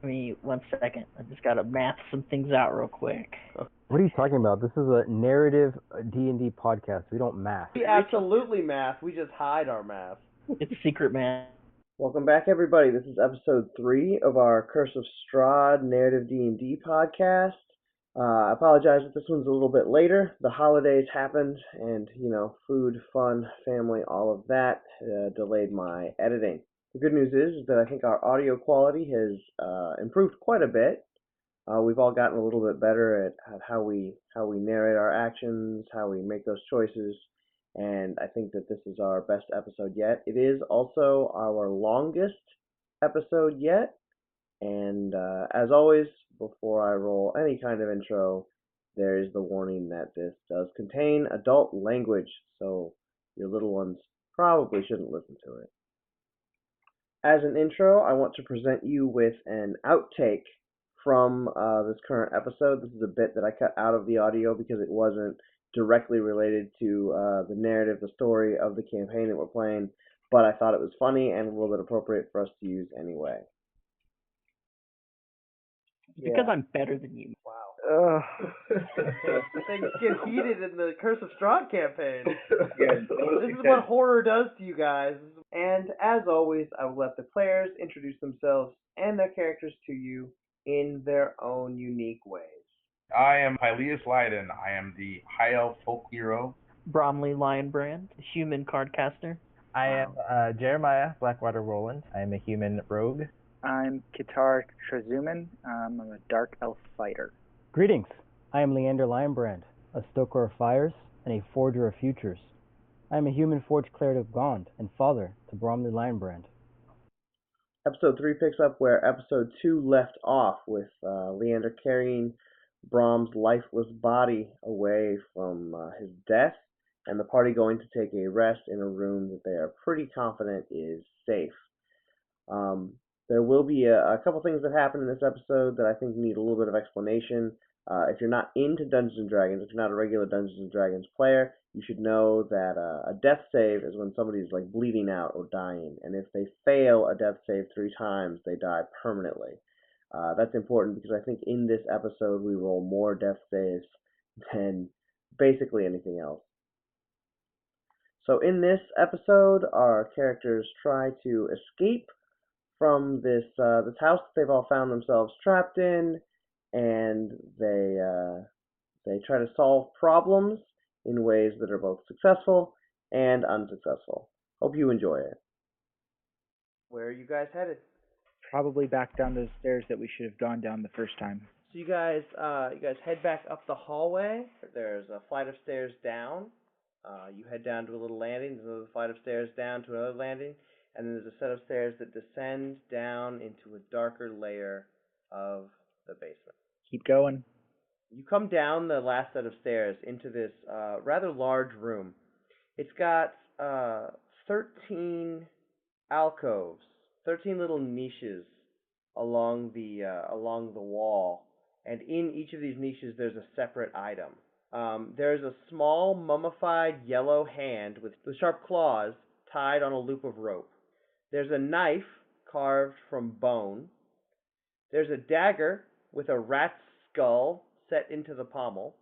Give me 1 second. I just gotta math some things out real quick. What are you talking about? This is a narrative D&D podcast. We don't math. We absolutely math. We just hide our math. It's secret math. Welcome back, everybody. This is episode 3 of our Curse of Strahd narrative D&D podcast. I apologize if this one's a little bit later. The holidays happened, and, food, fun, family, all of that delayed my editing. The good news is that I think our audio quality has improved quite a bit. We've all gotten a little bit better at how we narrate our actions, how we make those choices, and I think that this is our best episode yet. It is also our longest episode yet, and as always, before I roll any kind of intro, there is the warning that this does contain adult language, so your little ones probably shouldn't listen to it. As an intro, I want to present you with an outtake from this current episode. This is a bit that I cut out of the audio because it wasn't directly related to the narrative, the story of the campaign that we're playing, but I thought it was funny and a little bit appropriate for us to use anyway. Because I'm better than you. Wow. Things get heated in the Curse of Strahd campaign. This is what horror does to you guys. And as always, I will let the players introduce themselves and their characters to you in their own unique ways. I am Hylias Leiden. I am the High Elf Folk Hero. Bromley Lionbrand, human cardcaster. I am Jeremiah Blackwater Roland. I am a human rogue. I'm Kitar Trazuman. I'm a dark elf fighter. Greetings. I am Leander Lionbrand, a stoker of fires and a forger of futures. I am a human forge cleric of Gond and father to Bromley Lionbrand. Episode 3 picks up where episode 2 left off, with Leander carrying Brom's lifeless body away from his death, and the party going to take a rest in a room that they are pretty confident is safe. There will be a couple things that happen in this episode that I think need a little bit of explanation. If you're not into Dungeons & Dragons, if you're not a regular Dungeons & Dragons player, you should know that a death save is when somebody's like bleeding out or dying, and if they fail a death save 3 times, they die permanently. That's important because I think in this episode we roll more death saves than basically anything else. So in this episode, our characters try to escape from this house that they've all found themselves trapped in, and they try to solve problems in ways that are both successful and unsuccessful. Hope you enjoy it. Where are you guys headed? Probably back down those stairs that we should have gone down the first time. So you guys head back up the hallway. There's a flight of stairs down. You head down to a little landing. There's another flight of stairs down to another landing. And then there's a set of stairs that descend down into a darker layer of the basement. Keep going. You come down the last set of stairs into this rather large room. It's got 13 alcoves, 13 little niches along the wall, and in each of these niches there's a separate item. There's a small mummified yellow hand with sharp claws tied on a loop of rope. There's a knife carved from bone. There's a dagger with a rat's skull set into the pommel.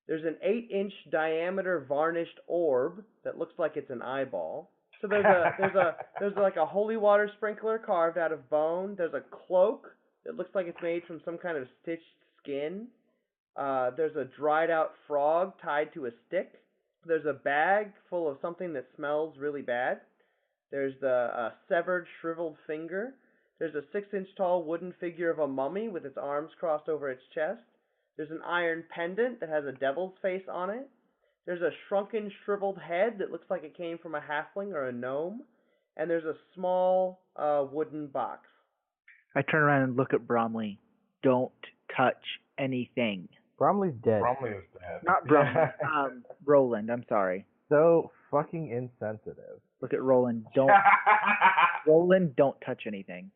There's an 8-inch diameter varnished orb that looks like it's an eyeball. So there's like a holy water sprinkler carved out of bone. There's a cloak that looks like it's made from some kind of stitched skin. There's a dried out frog tied to a stick. There's a bag full of something that smells really bad. There's the severed, shriveled finger. There's a 6-inch tall wooden figure of a mummy with its arms crossed over its chest. There's an iron pendant that has a devil's face on it. There's a shrunken, shriveled head that looks like it came from a halfling or a gnome. And there's a small wooden box. I turn around and look at Bromley. Don't touch anything. Bromley's dead. Bromley is dead. Not Bromley. Roland, I'm sorry. So fucking insensitive. Look at Roland. Roland, don't touch anything.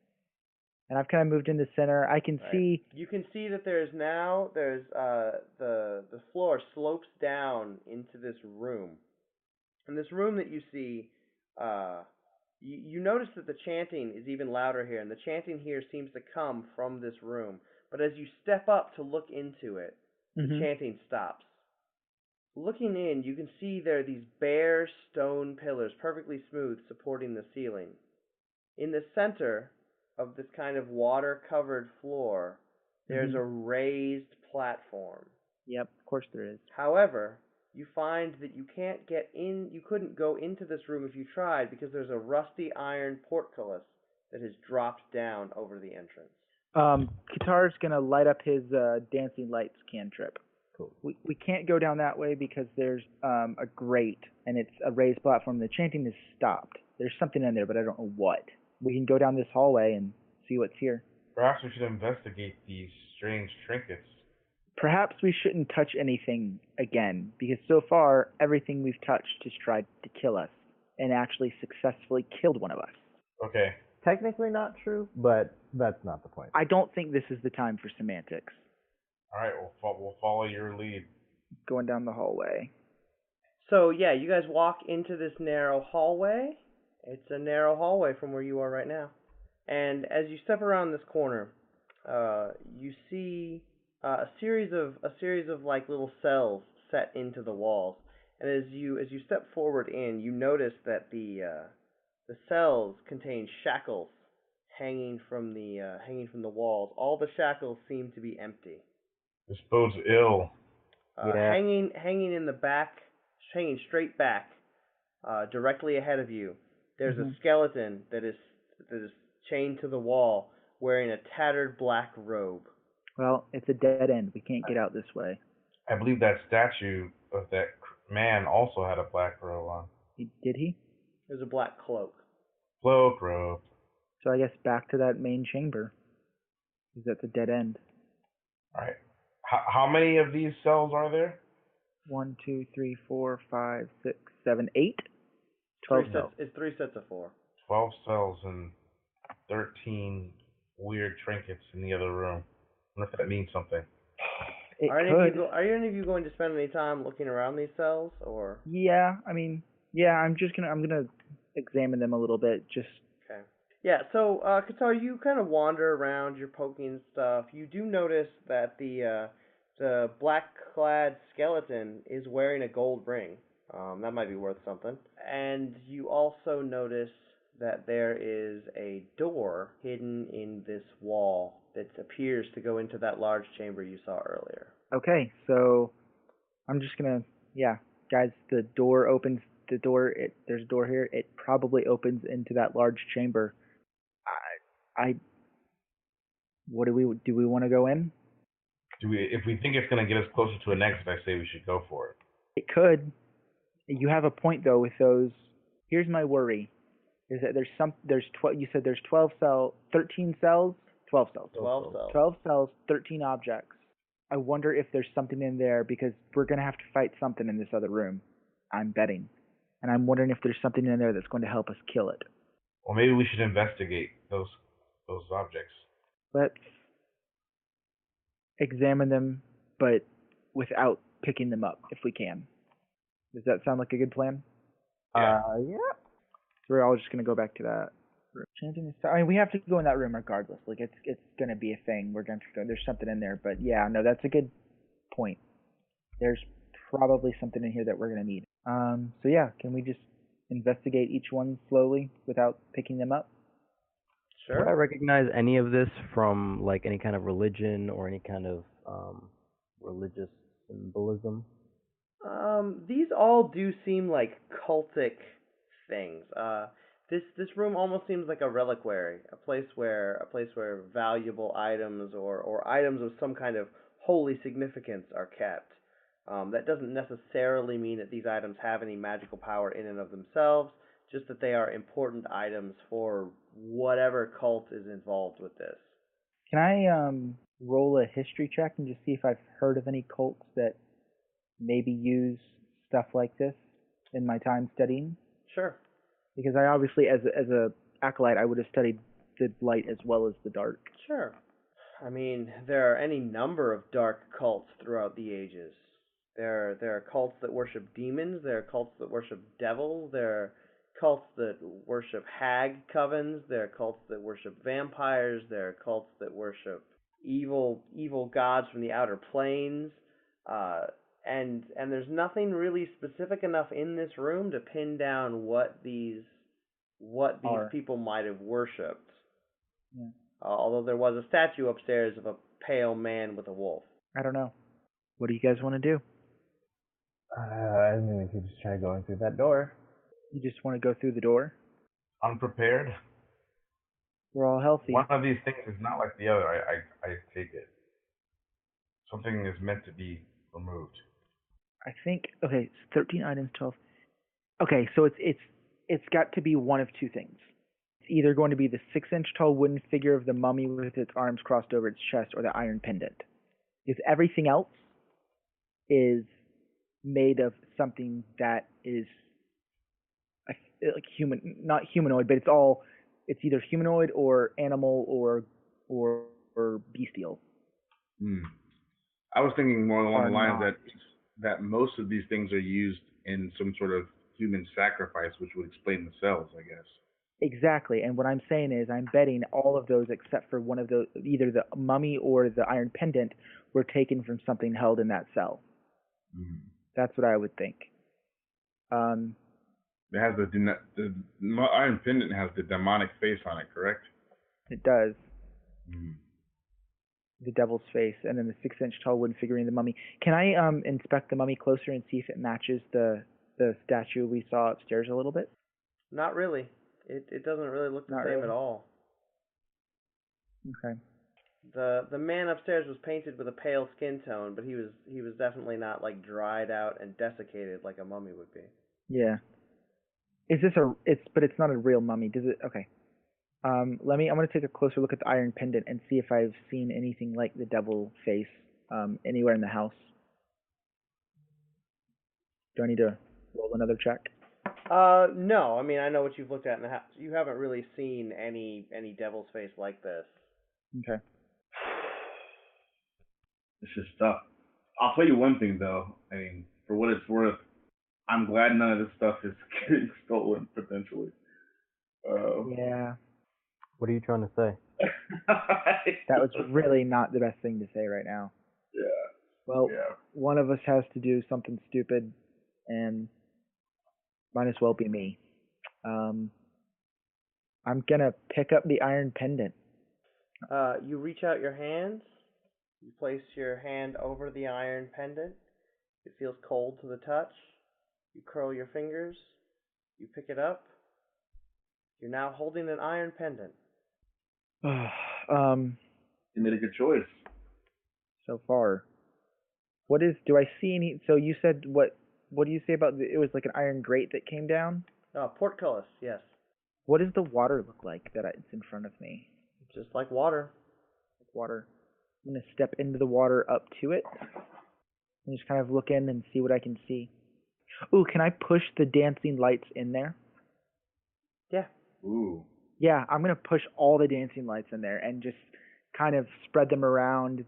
And I've kind of moved in the center. I can see. You can see that there's the floor slopes down into this room, and this room that you see You notice that the chanting is even louder here, and the chanting here seems to come from this room. But as you step up to look into it, the chanting stops. Looking in, you can see there are these bare stone pillars, perfectly smooth, supporting the ceiling. In the center of this kind of water-covered floor, there's a raised platform. Yep, of course there is. However, you find that you couldn't go into this room if you tried because there's a rusty iron portcullis that has dropped down over the entrance. Katar's gonna light up his dancing lights cantrip. Cool. We can't go down that way because there's a grate and it's a raised platform. The chanting is stopped. There's something in there, but I don't know what. We can go down this hallway and see what's here. Perhaps we should investigate these strange trinkets. Perhaps we shouldn't touch anything again, because so far, everything we've touched has tried to kill us, and actually successfully killed one of us. Okay. Technically not true, but that's not the point. I don't think this is the time for semantics. All right, we'll follow your lead. Going down the hallway. So, yeah, you guys walk into this narrow hallway. It's a narrow hallway from where you are right now. And as you step around this corner, you see a series of like little cells set into the walls. And as you step forward in, you notice that the cells contain shackles hanging from the walls. All the shackles seem to be empty. This bodes ill. Hanging in the back, hanging straight back, directly ahead of you, there's a skeleton that is chained to the wall, wearing a tattered black robe. Well, it's a dead end. We can't get out this way. I believe that statue of that man also had a black robe on. Did he? There's a black cloak. Cloak robe. So I guess back to that main chamber. Because that's a dead end. All right. How many of these cells are there? 1, 2, 3, 4, 5, 6, 7, 8. 12 cells. It's 3 sets of 4. 12 cells and 13 weird trinkets in the other room. I wonder if that means something. It Are any of you going to spend any time looking around these cells, or? Yeah, I'm gonna examine them a little bit. Just. Okay. Yeah. So, Qatar, you kind of wander around. You're poking stuff. You do notice that the black-clad skeleton is wearing a gold ring. That might be worth something. And you also notice that there is a door hidden in this wall that appears to go into that large chamber you saw earlier. Okay, so I'm just gonna, guys, the door opens. There's a door here. It probably opens into that large chamber. What do we want to go in? If we think it's going to get us closer to an exit, I say we should go for it. It could. You have a point though with those. Here's my worry: is that you said there's 13 cells, 12 cells. 12 cells. 12 cells, 13 objects. I wonder if there's something in there because we're gonna have to fight something in this other room. I'm betting, and I'm wondering if there's something in there that's going to help us kill it. Well, maybe we should investigate those objects. Let's examine them, but without picking them up, if we can. Does that sound like a good plan? Yeah. Yeah. So we're all just gonna go back to that room. Chanting is. I mean, we have to go in that room regardless. Like it's gonna be a thing. We're going to go. There's something in there, but yeah, no, that's a good point. There's probably something in here that we're gonna need. So yeah, can we just investigate each one slowly without picking them up? Sure. Would I recognize any of this from like any kind of religion or any kind of religious symbolism? These all do seem like cultic things. This room almost seems like a reliquary, a place where valuable items or items of some kind of holy significance are kept. That doesn't necessarily mean that these items have any magical power in and of themselves, just that they are important items for whatever cult is involved with this. Can I roll a history check and just see if I've heard of any cults that maybe use stuff like this in my time studying? Sure. Because I obviously, as a acolyte, I would have studied the light as well as the dark. Sure. I mean, there are any number of dark cults throughout the ages. There are cults that worship demons. There are cults that worship devils. There are cults that worship hag covens. There are cults that worship vampires. There are cults that worship evil gods from the outer planes. And there's nothing really specific enough in this room to pin down what these people might have worshipped. Yeah. Although there was a statue upstairs of a pale man with a wolf. I don't know. What do you guys want to do? I mean, we could just try going through that door. You just want to go through the door? Unprepared. We're all healthy. One of these things is not like the other. I take it. Something is meant to be removed. I think, okay, it's 13 items, 12. Okay, so it's got to be one of two things. It's either going to be the 6-inch tall wooden figure of the mummy with its arms crossed over its chest, or the iron pendant. Because everything else is made of something that is like human, not humanoid, but it's either humanoid or animal or bestial. I was thinking more along the lines not. that most of these things are used in some sort of human sacrifice, which would explain the cells, I guess. Exactly, and what I'm saying is I'm betting all of those except for one of those, either the mummy or the iron pendant, were taken from something held in that cell. That's what I would think. It has the iron pendant has the demonic face on it, correct? It does. The devil's face, and then the 6-inch tall wooden figurine of the mummy. Can I inspect the mummy closer and see if it matches the statue we saw upstairs a little bit? Not really. It doesn't really look the same at all. Okay. The man upstairs was painted with a pale skin tone, but he was definitely not like dried out and desiccated like a mummy would be. Yeah. Is this but it's not a real mummy. Does it? Okay. I'm gonna take a closer look at the iron pendant and see if I've seen anything like the devil face anywhere in the house. Do I need to roll another check? No. I mean, I know what you've looked at in the house. You haven't really seen any devil's face like this. Okay. It's just tough. I'll tell you one thing though. I mean, for what it's worth, I'm glad none of this stuff is getting stolen potentially. Yeah. What are you trying to say? That was really not the best thing to say right now. Yeah. Well, Yeah. one of us has to do something stupid, and might as well be me. I'm gonna pick up the iron pendant. You reach out your hands. You place your hand over the iron pendant. It feels cold to the touch. You curl your fingers. You pick it up. You're now holding an iron pendant. You made a good choice. So far. Do I see any, so you said, what do you say about, it was like an iron grate that came down? Portcullis, yes. What does the water look like it's in front of me? Just like water. Water. I'm going to step into the water up to it and just kind of look in and see what I can see. Ooh, can I push the dancing lights in there? Yeah. Ooh. Yeah, I'm going to push all the dancing lights in there and just kind of spread them around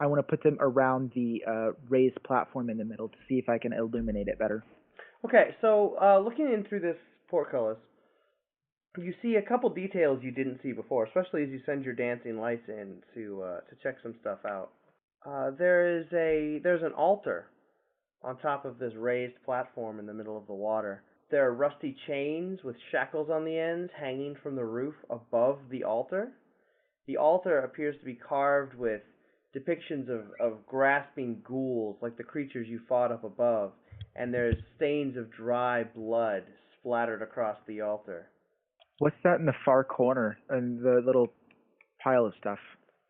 I want to put them around the raised platform in the middle to see if I can illuminate it better. Okay, so looking in through this portcullis, you see a couple details you didn't see before, especially as you send your dancing lights in to check some stuff out. There's an altar on top of this raised platform in the middle of the water. There are rusty chains with shackles on the ends hanging from the roof above the altar. The altar appears to be carved with depictions of grasping ghouls like the creatures you fought up above, and there's stains of dry blood splattered across the altar. What's that in the far corner and the little pile of stuff?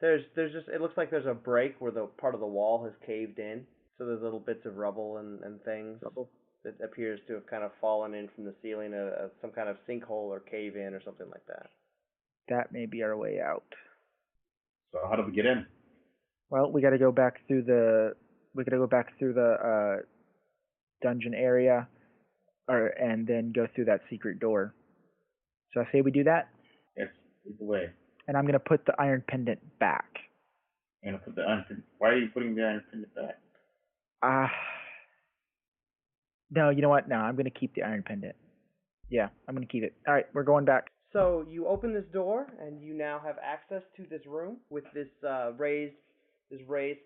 There's just, it looks like there's a break where the part of the wall has caved in, so there's little bits of rubble and things. Rubble? That appears to have kind of fallen in from the ceiling, some kind of sinkhole or cave in or something like that. That may be our way out. So how do we get in? Well, we got to go back through the dungeon area, and then go through that secret door. So I say we do that. Yes, lead the way. And I'm gonna put the iron pendant back. You're gonna put the iron pendant. Why are you putting the iron pendant back? No, you know what? No, I'm gonna keep the iron pendant. Yeah, I'm gonna keep it. All right, we're going back. So you open this door, and you now have access to this room with this raised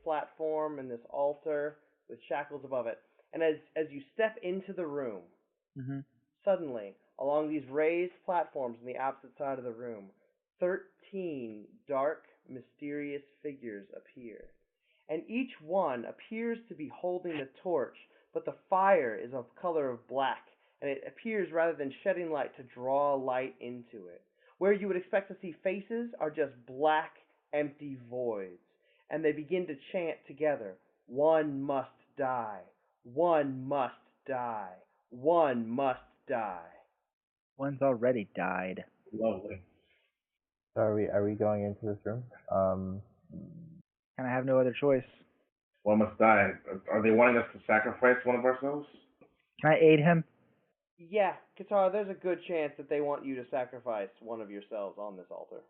platform and this altar with shackles above it. And as you step into the room, Mm-hmm. suddenly, along these raised platforms on the opposite side of the room, 13 dark, mysterious figures appear. And each one appears to be holding a torch, but the fire is of color of black, and it appears rather than shedding light to draw light into it. Where you would expect to see faces are just black, empty voids, and they begin to chant together, "One must die, one must die, one must die." One's already died. Lovely. So are we going into this room? And I have no other choice. One must die. Are they wanting us to sacrifice one of ourselves? Can I aid him? Yeah, Katara, there's a good chance that they want you to sacrifice one of yourselves on this altar.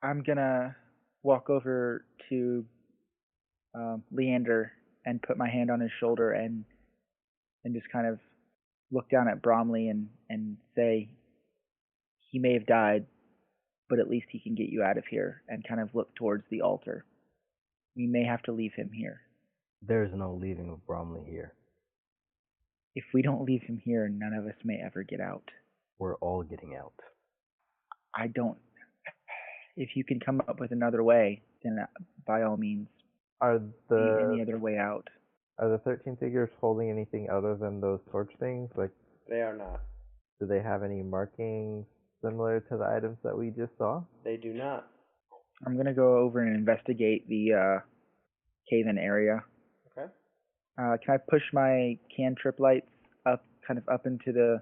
I'm gonna walk over to Leander and put my hand on his shoulder and just kind of look down at Bromley and say, he may have died, but at least he can get you out of here, and kind of look towards the altar. We may have to leave him here. There's no leaving of Bromley here. If we don't leave him here, none of us may ever get out. We're all getting out. I don't. If you can come up with another way, then by all means, Are see any other way out. are the 13 figures holding anything other than those torch things? Like, They are not. do they have any markings similar to the items that we just saw? They do not. I'm gonna go over and investigate the cave-in area. Okay. Can I push my cantrip lights up, kind of up into the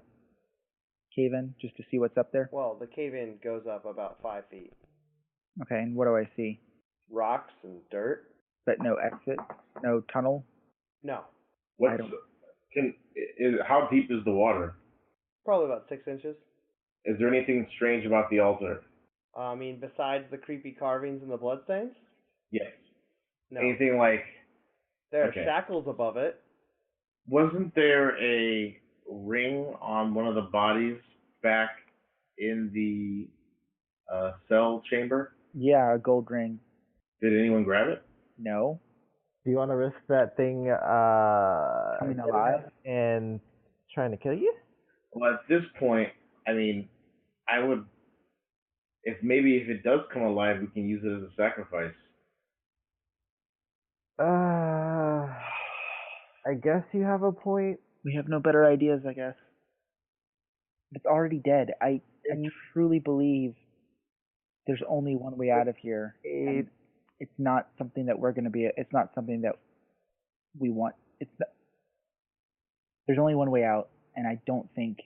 cave-in, just to see what's up there? Well, the cave-in goes up about 5 feet. Okay, and what do I see? Rocks and dirt? But no exit, no tunnel. No. What's, I don't- how deep is the water? Probably about 6 inches. Is there anything strange about the altar? I mean, besides the creepy carvings and the bloodstains? Yes. No. Anything like, There are okay. shackles above it. Wasn't there a ring on one of the bodies back in the cell chamber? Yeah, a gold ring. Did anyone grab it? No. Do you want to risk that thing Coming getting alive? us and trying to kill you? Well, at this point, I mean, I would, if it does come alive, we can use it as a sacrifice. I guess you have a point. We have no better ideas, I guess. It's already dead. I truly believe there's only one way out of here. And it's not something that we're going to be. It's not something that we want. It's not, there's only one way out, and I don't think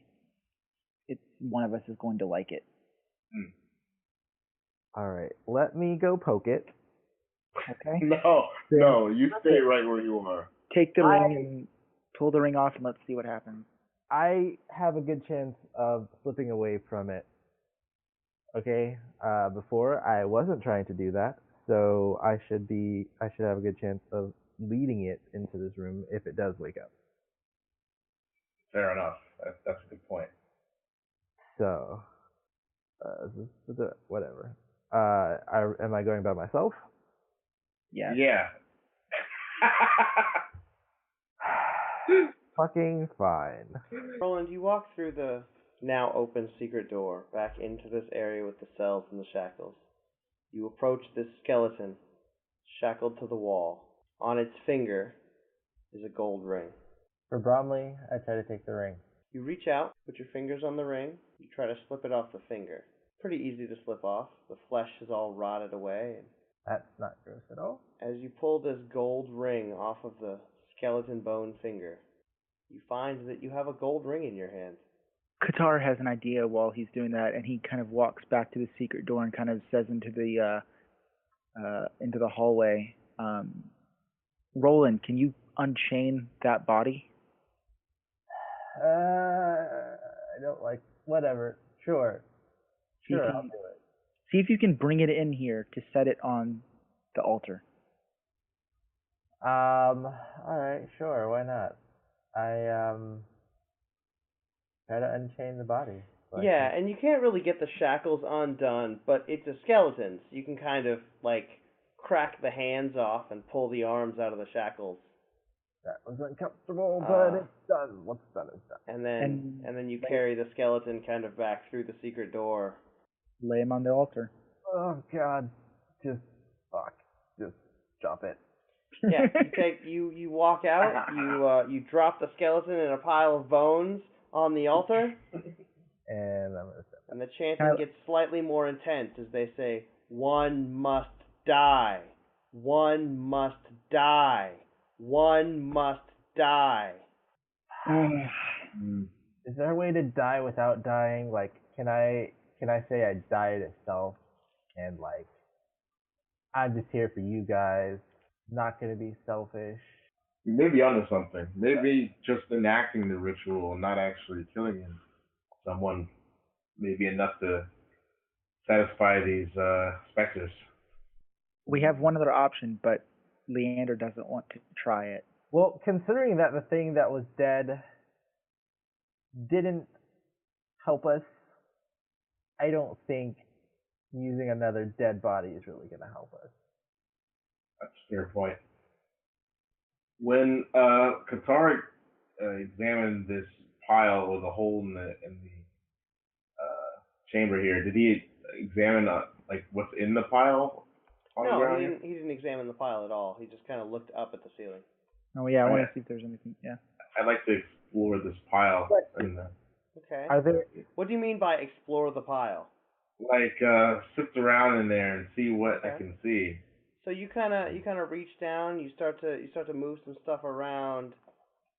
one of us is going to like it. All right, let me go poke it. Okay. No, you stay right where you are. Take the ring and pull the ring off, and let's see what happens. I have a good chance of slipping away from it. Okay, before I wasn't trying to do that, so I should have a good chance of leading it into this room if it does wake up. Fair enough. That's a good point. So, whatever. Am I going by myself? Yeah. Yeah. Fucking fine. Roland, you walk through the now open secret door back into this area with the cells and the shackles. You approach this skeleton, shackled to the wall. On its finger is a gold ring. For Bromley, I try to take the ring. You reach out, put your fingers on the ring, you try to slip it off the finger. Pretty easy to slip off. The flesh is all rotted away. And That's not gross at all. as you pull this gold ring off of the skeleton bone finger, you find that you have a gold ring in your hand. Qatar has an idea while he's doing that, and he kind of walks back to the secret door and kind of says into the hallway, Roland, can you unchain that body? I don't like. Whatever. Sure. See if Sure, you- I'll do it. See if you can bring it in here to set it on the altar. All right. Sure. Why not? Try to unchain the body. So Yeah, and you can't really get the shackles undone, but it's a skeleton, so you can kind of like crack the hands off and pull the arms out of the shackles. That was uncomfortable, but Uh, it's done. What's done is done. And then you carry the skeleton kind of back through the secret door. Lay him on the altar. Oh God, just fuck, just drop it. Yeah, you walk out, you drop the skeleton in a pile of bones on the altar, And I'm gonna step. and the chanting gets slightly more intense as they say, "One must die. One must die. One must die." Is there a way to die without dying? Like, can I say I died itself, and like, I'm just here for you guys, not gonna be selfish. You may be onto something. Maybe just enacting the ritual and not actually killing someone may be enough to satisfy these specters. We have one other option, but Leander doesn't want to try it. Well, considering that the thing that was dead didn't help us, I don't think using another dead body is really gonna help us. That's a fair point. When Qatar examined this pile with a hole in the chamber here, did he examine like what's in the pile on the No, ground? he didn't examine the pile at all. He just kind of looked up at the ceiling. Oh yeah, I want Right. to see if there's anything. Yeah. I'd like to explore this pile and Okay. Are there? What do you mean by explore the pile? like sift around in there and see what I Okay. can see. So you kind of reach down, you start to move some stuff around,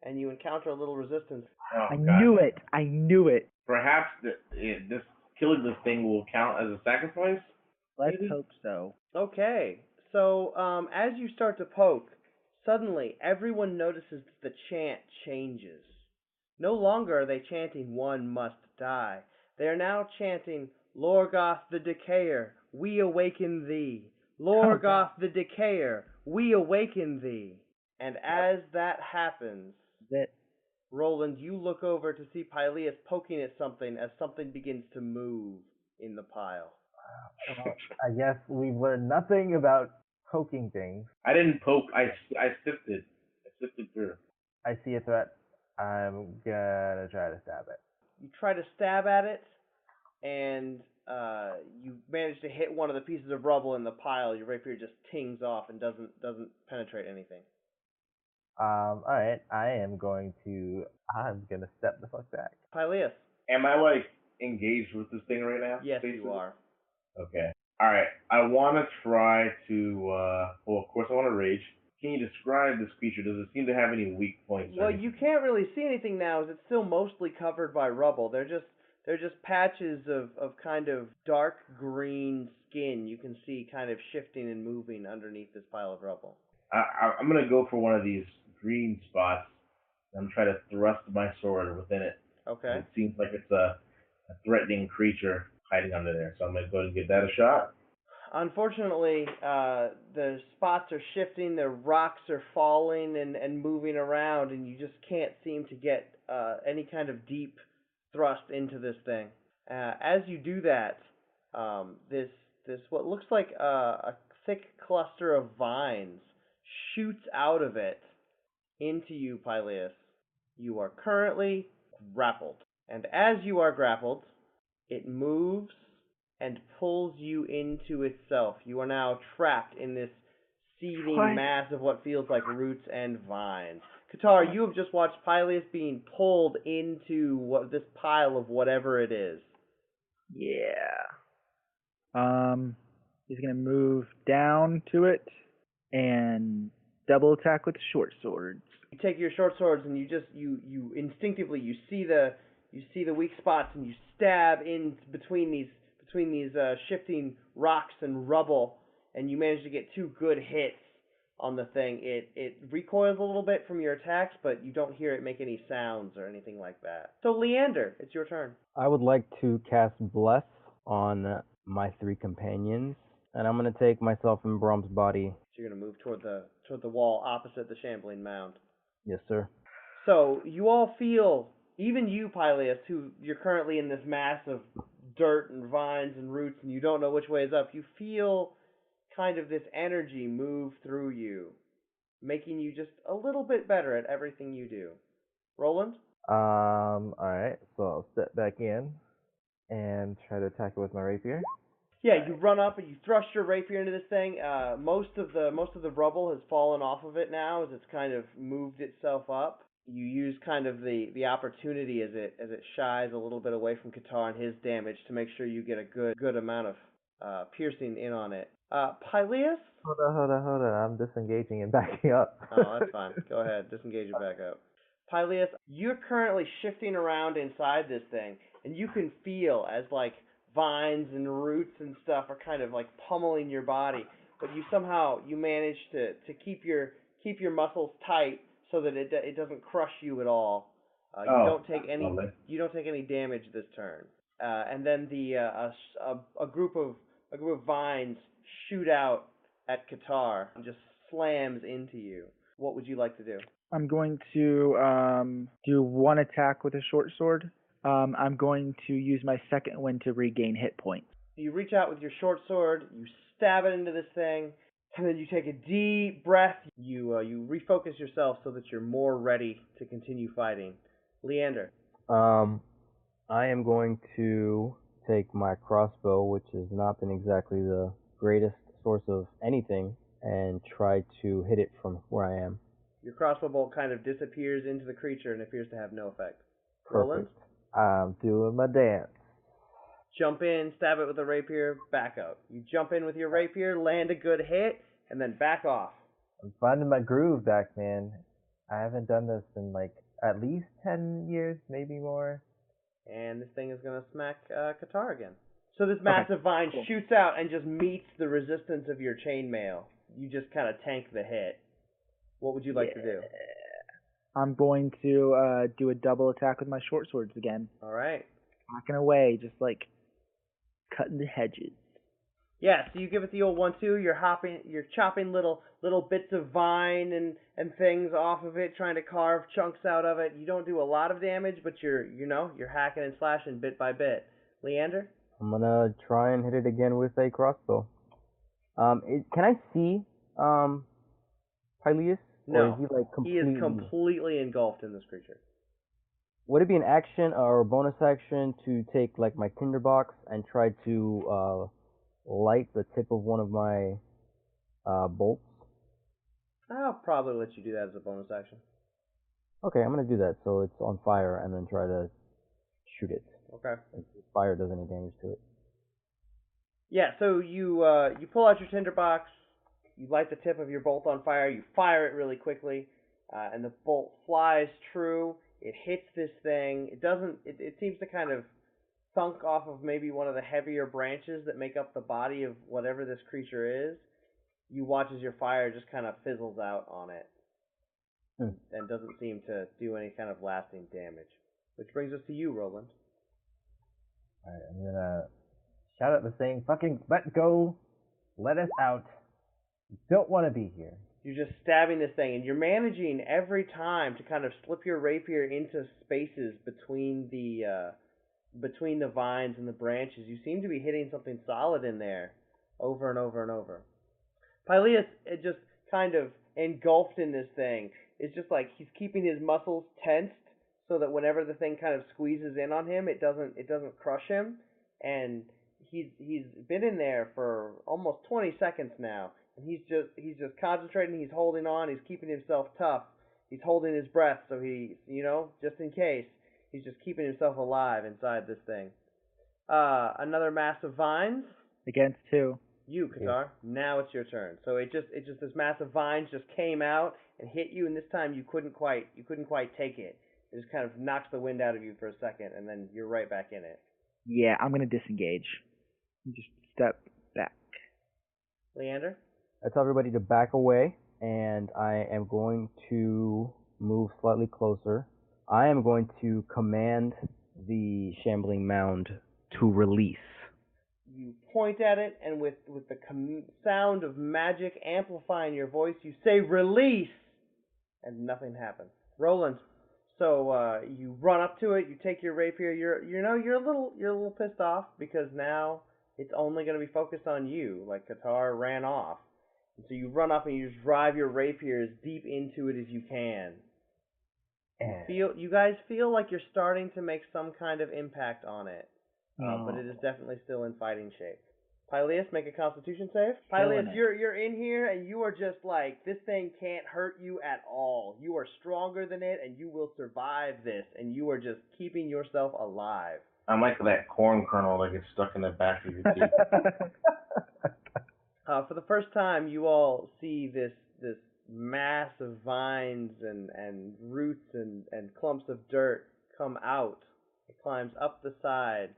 and you encounter a little resistance. Oh, I God. knew it. I knew it. Perhaps this killing this thing will count as a sacrifice. Let's Maybe? hope so. Okay. So as you start to poke, suddenly everyone notices the chant changes. No longer are they chanting "One must die." They are now chanting "Lorgoth the Decayer, we awaken thee. Lorgoth the Decayer, we awaken thee." And as that happens, That Roland, you look over to see Pyleus poking at something as something begins to move in the pile. I guess we've learned nothing about poking things. I didn't poke. I sifted. I sifted through. I see a threat. I'm gonna try to stab it. You try to stab at it, and you manage to hit one of the pieces of rubble in the pile. Your rapier just tings off and doesn't penetrate anything. Alright, I'm gonna step the fuck back. Pyleus, Am I like engaged with this thing right now? yes, basically? you are. Okay. All right. I want to try to. Well, of course, I want to rage. Can you describe this creature? Does it seem to have any weak points? Well, you can't really see anything now, as it's still mostly covered by rubble. They're just patches of kind of dark green skin. You can see kind of shifting and moving underneath this pile of rubble. I'm gonna go for one of these green spots. I'm trying to thrust my sword within it. Okay. It seems like it's a threatening creature hiding under there, so I'm gonna go ahead and give that a shot. Unfortunately, the spots are shifting, the rocks are falling and moving around, and you just can't seem to get any kind of deep thrust into this thing. As you do that, this what looks like a thick cluster of vines shoots out of it into you, Pyleus. You are currently grappled, and as you are grappled, it moves and pulls you into itself. You are now trapped in this seething mass of what feels like roots and vines. Qatar, you have just watched Pyleus being pulled into this pile of whatever it is. yeah. He's gonna move down to it and double attack with short swords. You take your short swords and you instinctively you see the weak spots and you stab in between these shifting rocks and rubble, and you manage to get two good hits on the thing. It recoils a little bit from your attacks, but you don't hear it make any sounds or anything like that. So Leander, it's your turn. I would like to cast Bless on my three companions, and I'm going to take myself and Brom's body. So you're gonna move toward the wall opposite the shambling mound. Yes, sir. So you all feel even you, Pyleus, who you're currently in this mass of dirt and vines and roots, and you don't know which way is up, you feel kind of this energy move through you, making you just a little bit better at everything you do. Roland? Alright, so I'll step back in and try to attack it with my rapier. Yeah, you run up and you thrust your rapier into this thing. Most of the rubble has fallen off of it now as it's kind of moved itself up. You use kind of the opportunity as it shies a little bit away from Qatar and his damage to make sure you get a good amount of piercing in on it. Pyleus? Hold on. I'm disengaging and backing up. Oh, that's fine. Go ahead, disengage and back up. Pyleus, you're currently shifting around inside this thing, and you can feel as like vines and roots and stuff are kind of like pummeling your body, but you manage to keep your muscles tight so that it doesn't crush you at all. You don't take any damage this turn. And then a group of vines shoot out at Qatar and just slams into you. What would you like to do? I'm going to do one attack with a short sword. I'm going to use my second one to regain hit points. You reach out with your short sword, you stab it into this thing, and then you take a deep breath. You refocus yourself so that you're more ready to continue fighting. Leander. I am going to take my crossbow, which has not been exactly the greatest source of anything, and try to hit it from where I am. Your crossbow bolt kind of disappears into the creature and appears to have no effect. Perfect. Roland? I'm doing my dance. Jump in, stab it with a rapier, back out. You jump in with your rapier, land a good hit, and then back off. I'm finding my groove back, man. I haven't done this in like at least 10 years, maybe more. And this thing is going to smack Qatar again. So this massive vine shoots out and just meets the resistance of your chainmail. You just kind of tank the hit. What would you like to do? I'm going to do a double attack with my short swords again. All right. Hacking away, just like cutting the hedges. Yeah, so you give it the old 1-2. You're chopping little bits of vine and things off of it, trying to carve chunks out of it. You don't do a lot of damage, but you're hacking and slashing bit by bit. Leander? I'm gonna try and hit it again with a crossbow. Can I see Pyleus? No, or is he, like, he is completely engulfed in this creature. Would it be an action or a bonus action to take like my tinderbox and try to light the tip of one of my bolts? I'll probably let you do that as a bonus action. Okay, I'm gonna do that. So it's on fire and then try to shoot it. Okay. If fire does any damage to it. Yeah, so you pull out your tinderbox, you light the tip of your bolt on fire, you fire it really quickly, and the bolt flies true. It hits this thing. It seems to kind of thunk off of maybe one of the heavier branches that make up the body of whatever this creature is. You watch as your fire just kind of fizzles out on it. And doesn't seem to do any kind of lasting damage. Which brings us to you, Roland. Alright, I'm gonna shout at the thing, fucking let go, let us out. You don't want to be here. You're just stabbing this thing, and you're managing every time to kind of slip your rapier into spaces between the vines and the branches. You seem to be hitting something solid in there over and over and over. Pyleus, it just kind of engulfed in this thing. It's just like he's keeping his muscles tensed so that whenever the thing kind of squeezes in on him, it doesn't crush him. And he's been in there for almost 20 seconds now. And he's just concentrating, he's holding on, he's keeping himself tough. He's holding his breath so he, just in case, he's just keeping himself alive inside this thing. Another mass of vines. Against two. You, Qatar. Now it's your turn. So it just this mass of vines just came out and hit you, and this time you couldn't quite take it. It just kind of knocks the wind out of you for a second, and then you're right back in it. Yeah, I'm gonna disengage. Just step back. Leander? I tell everybody to back away, and I am going to move slightly closer. I am going to command the shambling mound to release. You point at it, and with the sound of magic amplifying your voice, you say, "Release!" And nothing happens. Roland, So you run up to it, you take your rapier. You're a little pissed off because now it's only going to be focused on you. Like Qatar ran off, and so you run up and you just drive your rapier as deep into it as you can. You guys feel like you're starting to make some kind of impact on it, but it is definitely still in fighting shape. Pyleus, make a Constitution save. Pyleus, you're in here and you are just like, this thing can't hurt you at all. You are stronger than it and you will survive this, and you are just keeping yourself alive. I'm like that corn kernel that gets stuck in the back of your teeth. For the first time, you all see this mass of vines and roots and clumps of dirt come out. It climbs up the side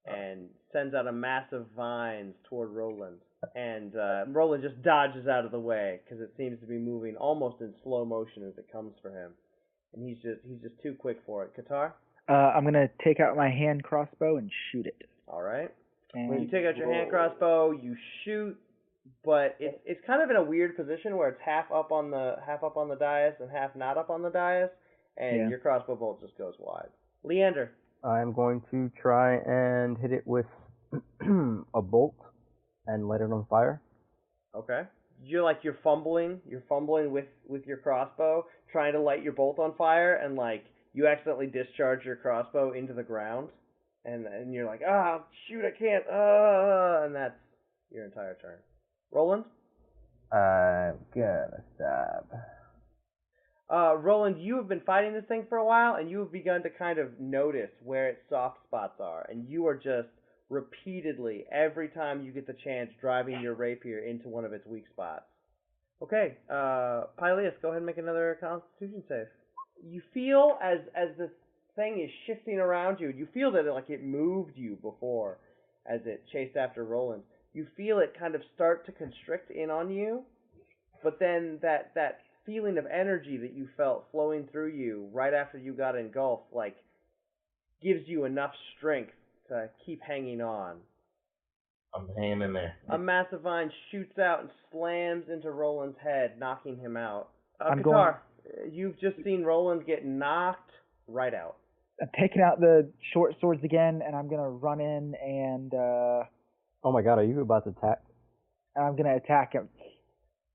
and sends out a mass of vines toward Roland. And Roland just dodges out of the way because it seems to be moving almost in slow motion as it comes for him. And he's just too quick for it. Qatar? I'm going to take out my hand crossbow and shoot it. All right. And When you take out your hand crossbow, you shoot, but it's kind of in a weird position where it's half up on the dais and half not up on the dais, and your crossbow bolt just goes wide. Leander. I'm going to try and hit it with a bolt and light it on fire. Okay. You're fumbling with your crossbow, trying to light your bolt on fire, and like you accidentally discharge your crossbow into the ground, and you're like, shoot, I can't, and that's your entire turn. Roland? I'm gonna stab. Roland, you have been fighting this thing for a while, and you have begun to kind of notice where its soft spots are, and you are just repeatedly, every time you get the chance, driving your rapier into one of its weak spots. Okay, Pyleus, go ahead and make another Constitution save. You feel, as this thing is shifting around you, you feel that it moved you before as it chased after Roland. You feel it kind of start to constrict in on you, but then that feeling of energy that you felt flowing through you right after you got engulfed, gives you enough strength to keep hanging on. I'm hanging in there. A massive vine shoots out and slams into Roland's head, knocking him out. Qatar, you've just seen Roland get knocked right out. I'm taking out the short swords again, and I'm going to run in and... Oh my god, are you about to attack? I'm going to attack him.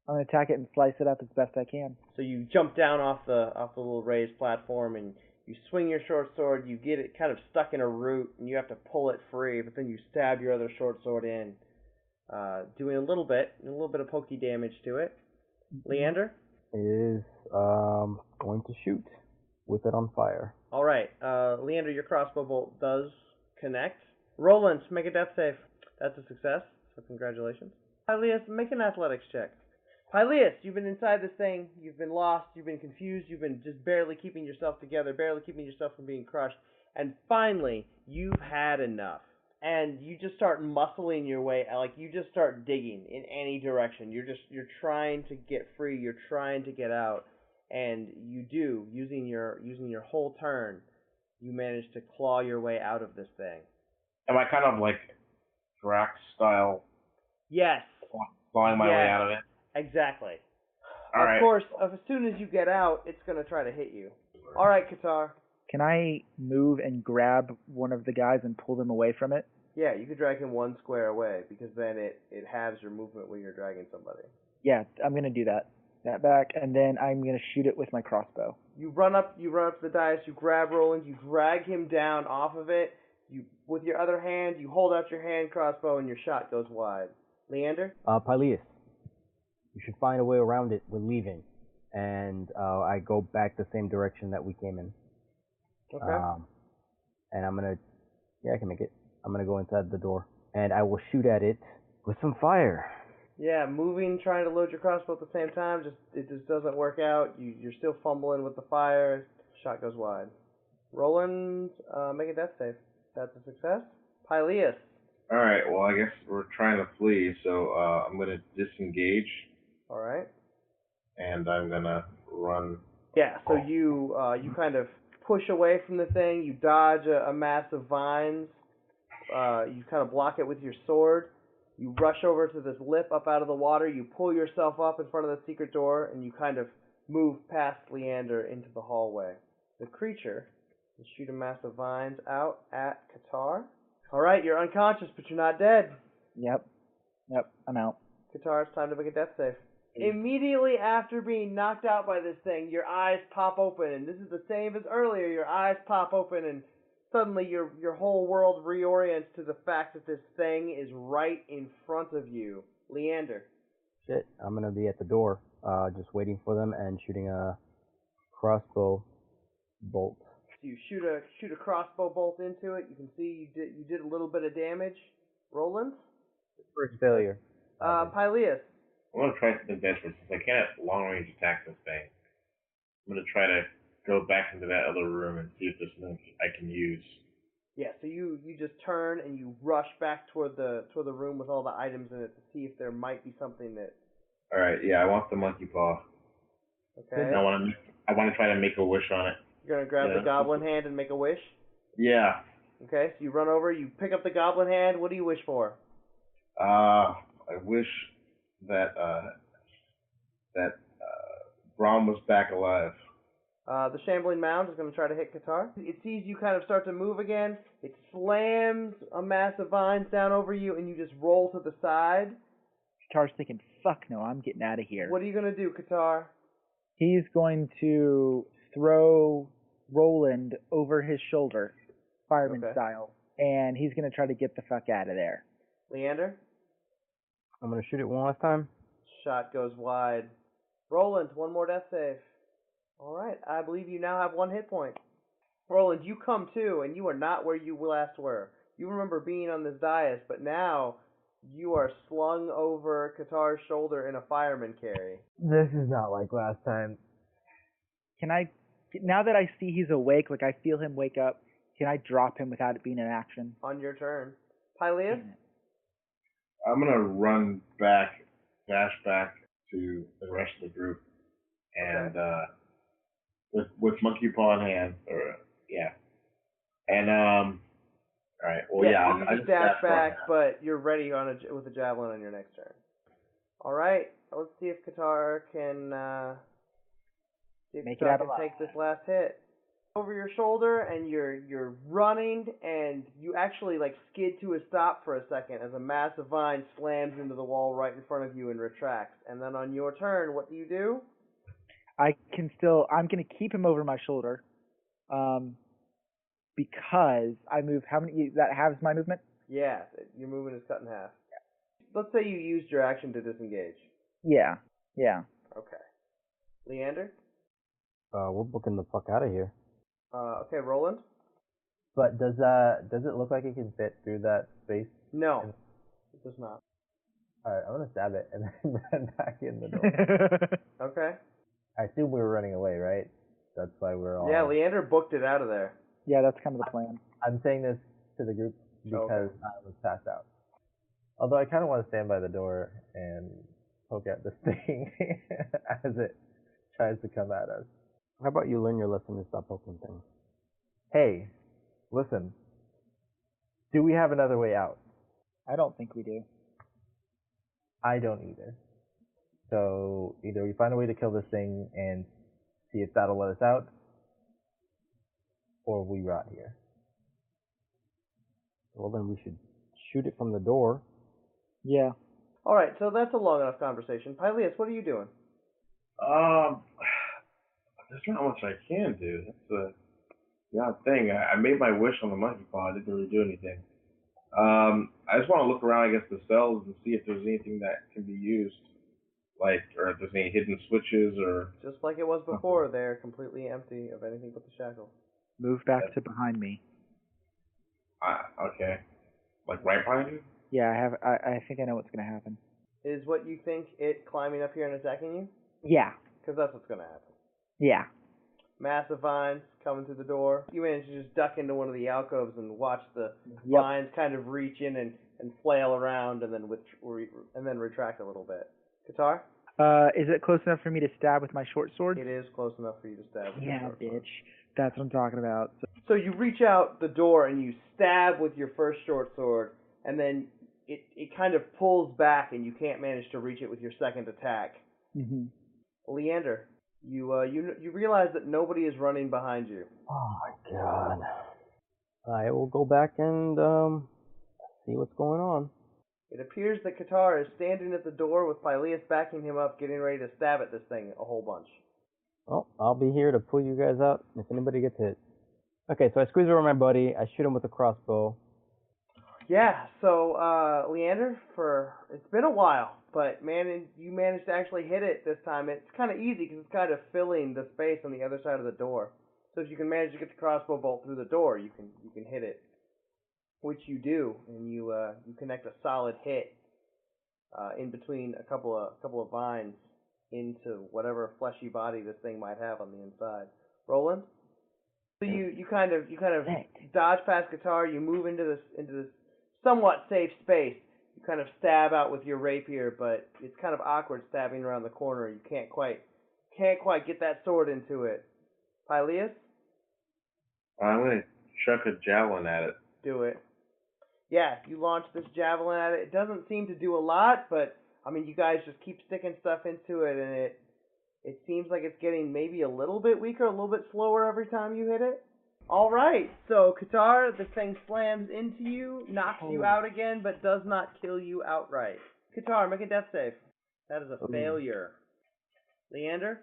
I'm going to attack it and slice it up as best I can. So you jump down off the little raised platform, and you swing your short sword. You get it kind of stuck in a root, and you have to pull it free, but then you stab your other short sword in, doing a little bit of pokey damage to it. Leander? It is going to shoot with it on fire. All right. Leander, your crossbow bolt does connect. Roland, make a death save. That's a success, so congratulations. Pyleus, make an athletics check. Pyleus, you've been inside this thing. You've been lost. You've been confused. You've been just barely keeping yourself together, barely keeping yourself from being crushed. And finally, you've had enough. And you just start muscling your way, you just start digging in any direction. You're trying to get free. You're trying to get out. And you do, using your whole turn, you manage to claw your way out of this thing. Am I kind of like Drax style? Yes. Clawing my way out of it? Exactly. All right. Of course, as soon as you get out, it's going to try to hit you. All right, Qatar. Can I move and grab one of the guys and pull them away from it? Yeah, you could drag him one square away, because then it halves your movement when you're dragging somebody. Yeah, I'm going to do that. That back, and then I'm going to shoot it with my crossbow. You run up to the dais, you grab Roland, you drag him down off of it. With your other hand, you hold out your hand crossbow, and your shot goes wide. Leander? Pyleus, you should find a way around it. We're leaving. And I go back the same direction that we came in. Okay. And I'm going to... Yeah, I can make it. I'm going to go inside the door. And I will shoot at it with some fire. Yeah, moving, trying to load your crossbow at the same time, it just doesn't work out. You're still fumbling with the fire. Shot goes wide. Roland, make a death save. That's a success. Pyleus. All right. Well, I guess we're trying to flee, so I'm gonna disengage. All right. And I'm gonna run. Yeah. So you kind of push away from the thing. You dodge a mass of vines. You kind of block it with your sword. You rush over to this lip up out of the water. You pull yourself up in front of the secret door, and you kind of move past Leander into the hallway. the creature and shoot a mass of vines out at Qatar. Alright, you're unconscious, but you're not dead. Yep, I'm out. Qatar, it's time to make a death save. Immediately after being knocked out by this thing, your eyes pop open, and this is the same as earlier. Your eyes pop open, and suddenly your whole world reorients to the fact that this thing is right in front of you. Leander. Shit, I'm gonna be at the door, just waiting for them and shooting a crossbow bolt. So you shoot a crossbow bolt into it. You can see you did a little bit of damage. Roland. First failure. Pyleus. I'm gonna try something desperate since I can't long range attack this thing. I'm gonna try to go back into that other room and see if there's something I can use. Yeah, so you just turn and you rush back toward the room with all the items in it to see if there might be something that. All right, yeah, I want the monkey paw. Okay. And I want to try to make a wish on it. You're gonna grab the goblin hand and make a wish. Yeah. Okay, so you run over, you pick up the goblin hand. What do you wish for? I wish that Braum was back alive. The shambling mound is going to try to hit Qatar. It sees you kind of start to move again. It slams a mass of vines down over you, and you just roll to the side. Qatar's thinking, fuck no, I'm getting out of here. What are you going to do, Qatar? He's going to throw Roland over his shoulder, fireman style, and he's going to try to get the fuck out of there. Leander? I'm gonna shoot it one last time. Shot goes wide. Roland, one more death save. Alright, I believe you now have 1 hit point. Roland, you come to, and you are not where you last were. You remember being on this dais, but now you are slung over Qatar's shoulder in a fireman carry. This is not like last time. Can I, now that I see he's awake, like I feel him wake up, can I drop him without it being an action? On your turn. Pyleus? I'm gonna dash back to the rest of the group, and with monkey paw in hand, and all right. Well, yeah. I You just dash back, but you're ready with a javelin on your next turn. All right. Let's see if Qatar can take this last hit. Over your shoulder, and you're running, and you actually like skid to a stop for a second as a mass of vine slams into the wall right in front of you and retracts. And then on your turn, what do? I'm going to keep him over my shoulder, because I move, how many, that halves my movement? Yeah, your movement is cut in half. Let's say you used your action to disengage. Yeah. Okay. Leander? We're booking the fuck out of here. Okay, Roland? But does it look like it can fit through that space? No, it does not. Alright, I'm gonna stab it and then run back in the door. Okay. I assume we were running away, right? That's why we're all... Yeah, Leander booked it out of there. Yeah, that's kind of the plan. I'm saying this to the group because I was passed out. Although I kind of want to stand by the door and poke at this thing as it tries to come at us. How about you learn your lesson and stop poking things? Hey, listen. Do we have another way out? I don't think we do. I don't either. So either we find a way to kill this thing and see if that'll let us out, or we rot here. Well, then we should shoot it from the door. Yeah. Alright, so that's a long enough conversation. Pyleus, what are you doing? There's not much I can do. That's the odd thing. I made my wish on the monkey paw. I didn't really do anything. I just want to look around, I guess, the cells and see if there's anything that can be used. Like, or if there's any hidden switches or... Just like it was before, they're completely empty of anything but the shackles. Move back to behind me. Okay. Like right behind you? Yeah, I think I know what's going to happen. Is what you think it climbing up here and attacking you? Yeah. Because that's what's going to happen. Yeah. Massive vines coming through the door. You manage to just duck into one of the alcoves and watch the vines kind of reach in and flail around and then retract a little bit. Qatar? Is it close enough for me to stab with my short sword? It is close enough for you to stab with your short sword. Bitch. That's what I'm talking about. So you reach out the door and you stab with your first short sword, and then it kind of pulls back and you can't manage to reach it with your second attack. Mm-hmm. Leander? You realize that nobody is running behind you. Oh my god. I will go back and see what's going on. It appears that Qatar is standing at the door with Pyleus backing him up, getting ready to stab at this thing a whole bunch. Well, I'll be here to pull you guys out if anybody gets hit. Okay, so I squeeze over my buddy. I shoot him with a crossbow. Yeah, so Leander, it's been a while, but man, you managed to actually hit it this time. It's kind of easy because it's kind of filling the space on the other side of the door. So if you can manage to get the crossbow bolt through the door, you can hit it, which you do, and you connect a solid hit in between a couple of vines into whatever fleshy body this thing might have on the inside. Roland, so you kind of dodge past Qatar. You move into this somewhat safe space. You kind of stab out with your rapier, but it's kind of awkward stabbing around the corner. You can't quite get that sword into it. Pyleus? I'm going to chuck a javelin at it. Do it. Yeah, you launch this javelin at it. It doesn't seem to do a lot, but I mean, you guys just keep sticking stuff into it, and it seems like it's getting maybe a little bit weaker, a little bit slower every time you hit it. All right, so Qatar, this thing slams into you, knocks you out again, but does not kill you outright. Qatar, make a death save. That is a failure. Leander?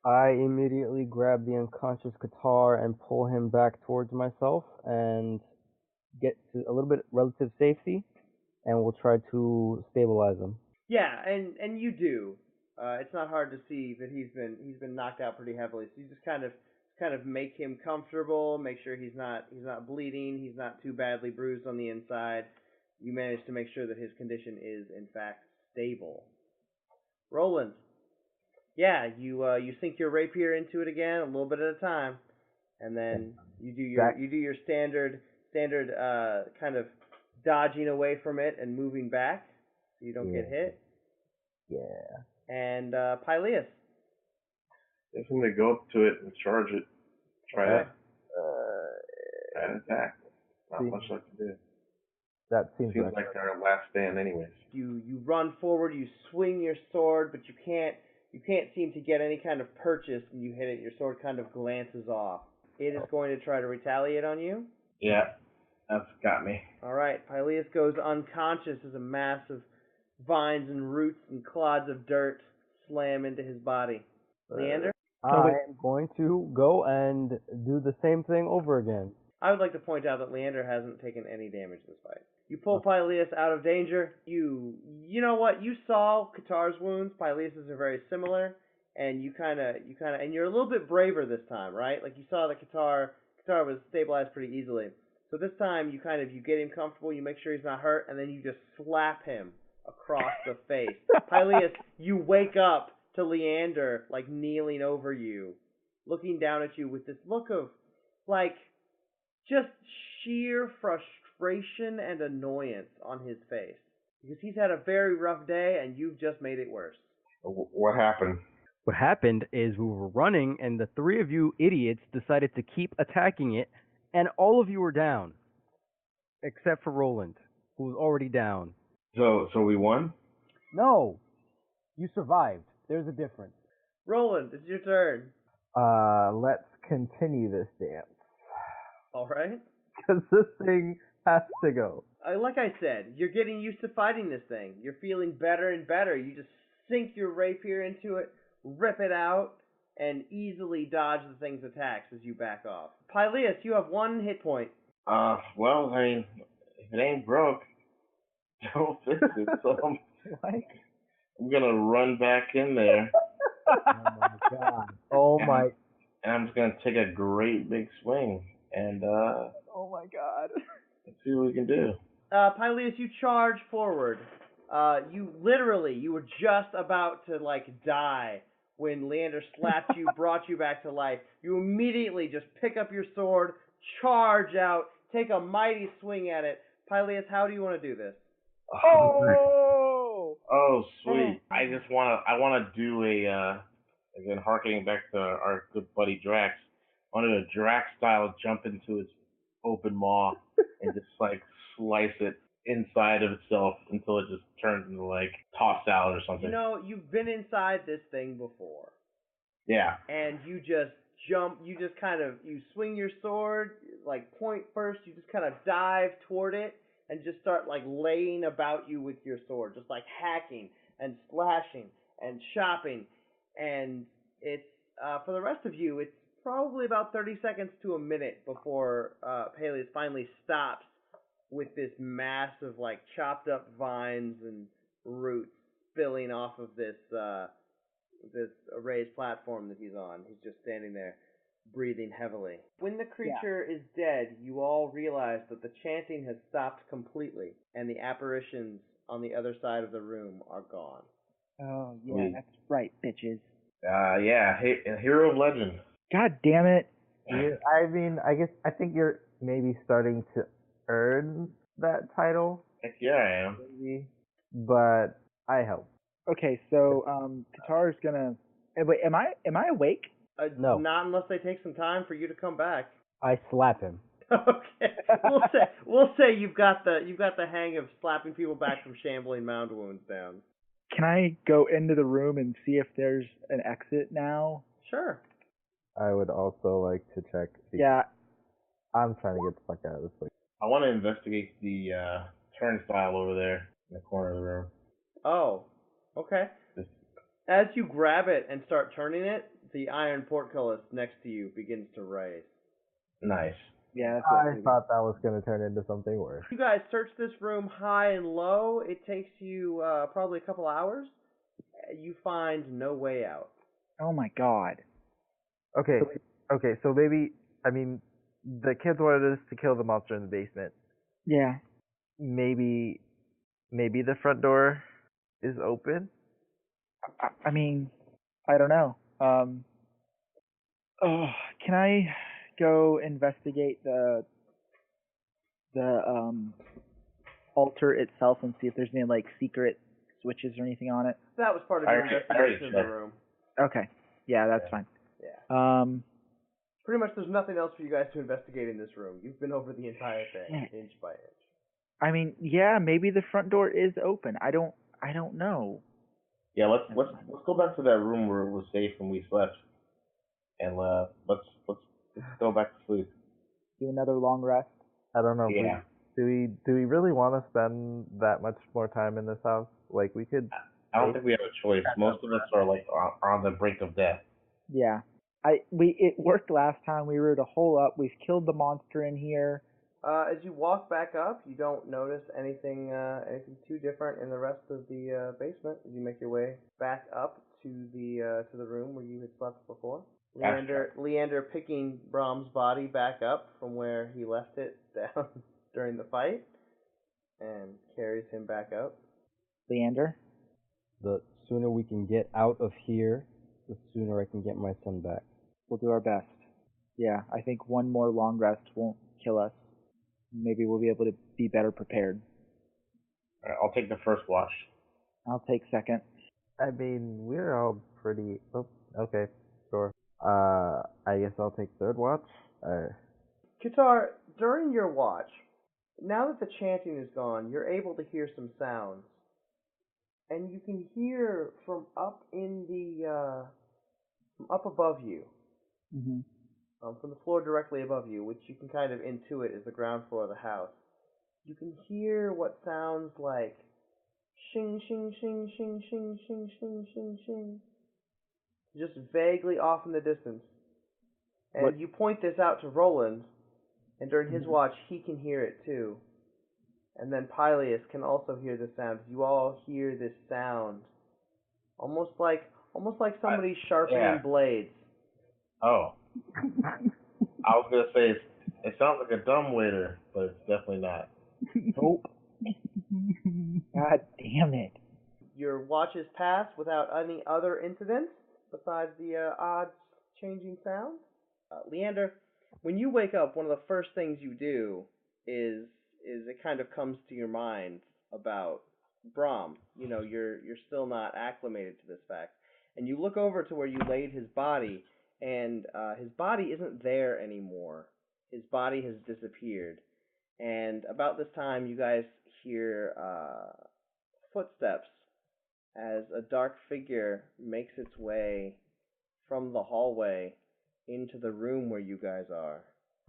I immediately grab the unconscious Qatar and pull him back towards myself and get to a little bit relative safety, and we'll try to stabilize him. Yeah, and you do. It's not hard to see that he's been knocked out pretty heavily. So you just kind of make him comfortable, make sure he's not bleeding, he's not too badly bruised on the inside. You manage to make sure that his condition is in fact stable. Roland. Yeah, you sink your rapier into it again, a little bit at a time, and then you do your standard kind of dodging away from it and moving back so you don't get hit. Yeah. And Pyleus. I'm going to go up to it and charge it. Try that. An attack. Not much I can do. That seems like our last stand, anyways. You run forward, you swing your sword, but you can't seem to get any kind of purchase when you hit it. Your sword kind of glances off. It is going to try to retaliate on you. Yeah, that's got me. All right, Pyleus goes unconscious as a mass of vines and roots and clods of dirt slam into his body. Leander? I am going to go and do the same thing over again. I would like to point out that Leander hasn't taken any damage this fight. You pull Pyleus out of danger. You know what? You saw Qatar's wounds. Pyleus's are very similar, and and you're a little bit braver this time, right? Like you saw that Qatar was stabilized pretty easily. So this time you get him comfortable. You make sure he's not hurt, and then you just slap him across the face. Pyleus, you wake up to Leander like kneeling over you, looking down at you with this look of like just sheer frustration and annoyance on his face. Because he's had a very rough day and you've just made it worse. What happened? What happened is we were running and the three of you idiots decided to keep attacking it and all of you were down. Except for Roland, who was already down. So we won? No, you survived. There's a difference. Roland, it's your turn. Let's continue this dance. All right. Because this thing has to go. Like I said, you're getting used to fighting this thing. You're feeling better and better. You just sink your rapier into it, rip it out, and easily dodge the thing's attacks as you back off. Pyleus, you have 1 hit point. Well, I mean, if it ain't broke, don't fix it. So I'm gonna run back in there. Oh my god. Oh my. And I'm just gonna take a great big swing and Oh my god. let's see what we can do. Pyleus, you charge forward. You were just about to die when Leander slapped you, brought you back to life. You immediately just pick up your sword, charge out, take a mighty swing at it. Pyleus, how do you want to do this? Oh, sweet. I wanna do a again harkening back to our good buddy Drax. I want to do a Drax style jump into its open maw and just slice it inside of itself until it just turns into tossed salad or something. You know, you've been inside this thing before. Yeah. and you just jump. You just kind of you swing your sword like point first. You just kind of dive toward it and just start like laying about you with your sword, just like hacking and slashing and chopping. And it's for the rest of you, it's probably about 30 seconds to a minute before Peleus finally stops with this mass of like chopped up vines and roots spilling off of this raised platform that he's on. He's just standing there, breathing heavily. When the creature is dead, you all realize that the chanting has stopped completely, and the apparitions on the other side of the room are gone. Oh, yeah, that's right, bitches. Yeah, hero of legend. God damn it. I mean, I think you're maybe starting to earn that title, Heck yeah, I am. maybe, but I help. Okay, so Qatar's gonna. Wait, am I awake? No. Not unless they take some time for you to come back. I slap him. Okay, we'll say you've got the hang of slapping people back from shambling mound wounds down. Can I go into the room and see if there's an exit now? Sure. I would also like to check. Yeah. I'm trying to get the fuck out of this place. I want to investigate the turnstile over there in the corner of the room. Oh, okay. As you grab it and start turning it, the iron portcullis next to you begins to raise. Nice. Yeah, that's what I thought that was going to turn into something worse. You guys search this room high and low. It takes you probably a couple hours. You find no way out. Oh my god. Okay, so maybe, I mean, the kids wanted us to kill the monster in the basement. Yeah. Maybe the front door is open? I mean, I don't know. Can I go investigate the altar itself and see if there's any like secret switches or anything on it? That was part of your investigation of the room. Okay. Yeah, that's fine. Yeah. Pretty much there's nothing else for you guys to investigate in this room. You've been over the entire thing, inch by inch. I mean, yeah, maybe the front door is open. I don't know. Yeah, let's go back to that room where it was safe when we slept, and let's go back to sleep. Do another long rest. I don't know. Yeah. Do we really want to spend that much more time in this house? Like, we could. I don't think we have a choice. Most of us are like on the brink of death. Yeah. It worked last time. We were to hole up. We've killed the monster in here. As you walk back up, you don't notice anything too different in the rest of the basement. As you make your way back up to the room where you had slept before, Leander picking Brahm's body back up from where he left it down during the fight, and carries him back up. Leander? The sooner we can get out of here, the sooner I can get my son back. We'll do our best. Yeah, I think one more long rest won't kill us. Maybe we'll be able to be better prepared. All right, I'll take the first watch. I'll take second. I mean, we're all pretty. Oh, okay, sure. I guess I'll take third watch. Qatar, during your watch, now that the chanting is gone, you're able to hear some sounds. And you can hear from up above you, Mm-hmm. From the floor directly above you, which you can kind of intuit is the ground floor of the house. You can hear what sounds like shing, shing, shing, shing, shing, shing, shing, shing, shing, just vaguely off in the distance. And you point this out to Roland, and during his watch, he can hear it too. And then Pyleus can also hear the sound. You all hear this sound, almost like somebody sharpening blades. Oh. I was gonna say it sounds like a dumbwaiter, but it's definitely not. Nope. God damn it. Your watches pass without any other incidents besides the odd changing sounds. Leander, when you wake up, one of the first things you do is it kind of comes to your mind about Brahm. You know, you're still not acclimated to this fact. And you look over to where you laid his body, and his body isn't there anymore. His body has disappeared. And about this time, you guys hear footsteps as a dark figure makes its way from the hallway into the room where you guys are.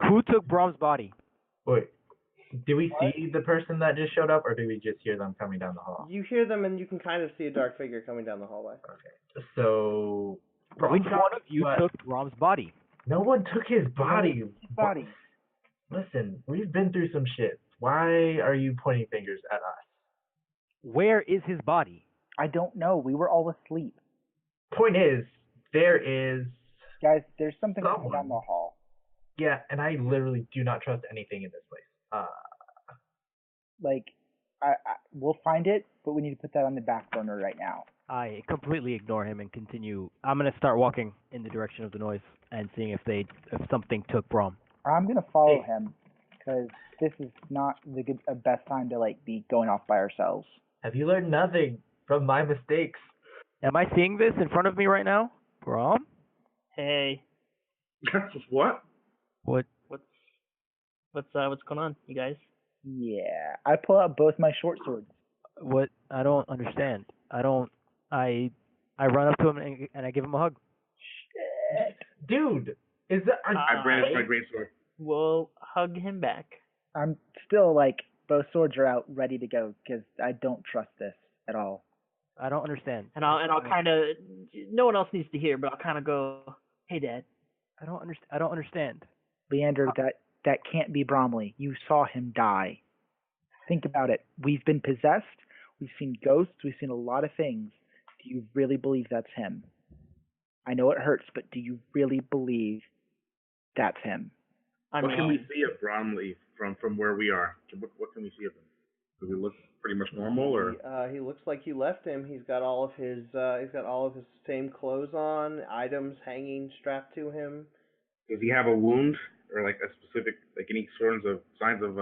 Who took Brom's body? Wait, did we see the person that just showed up, or did we just hear them coming down the hall? You hear them, and you can kind of see a dark figure coming down the hallway. Okay. So, Which one of you took Brom's body? No one took his body. Body. Listen, we've been through some shit. Why are you pointing fingers at us? Where is his body? I don't know. We were all asleep. Point is, there is... Guys, there's something coming Someone. down the hall. Yeah, and I literally do not trust anything in this place. We'll find it, but we need to put that on the back burner right now. I completely ignore him and continue. I'm gonna start walking in the direction of the noise and seeing if something took Brom. I'm gonna follow him because this is not the best time to be going off by ourselves. Have you learned nothing from my mistakes? Am I seeing this in front of me right now? Brom? Hey, What? what's going on, you guys? Yeah, I pull out both my short swords. What? I don't understand. I run up to him and I give him a hug. Dude, is that... I brandished my greatsword. We'll hug him back. I'm still both swords are out, ready to go because I don't trust this at all. I don't understand. And I'll kind of, no one else needs to hear, but I'll kind of go, hey, Dad. I don't understand. Leander, that can't be Bromley. You saw him die. Think about it. We've been possessed. We've seen ghosts. We've seen a lot of things. Do you really believe that's him? I know it hurts, but do you really believe that's him? What can we see of Bromley from where we are? What can we see of him? Do we look pretty much normal, or? He looks like you left him. He's got all of his same clothes on, items hanging strapped to him. Does he have a wound or a specific any sorts of signs of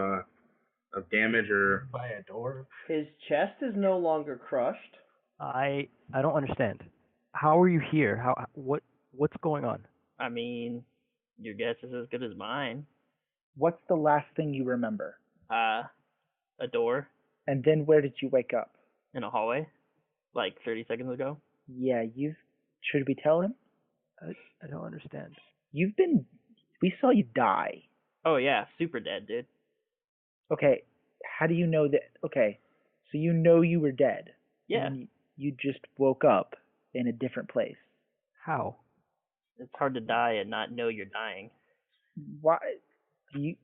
damage or? By a door? His chest is no longer crushed. I don't understand. How are you here? What's going on? I mean, your guess is as good as mine. What's the last thing you remember? A door And then where did you wake up? in a hallway, 30 seconds ago. Yeah, should we tell him? I don't understand. We saw you die. Oh yeah, super dead, dude. Okay, how do you know that? Okay, so you know you were dead. Yeah. And you just woke up in a different place. How? It's hard to die and not know you're dying. Why? Should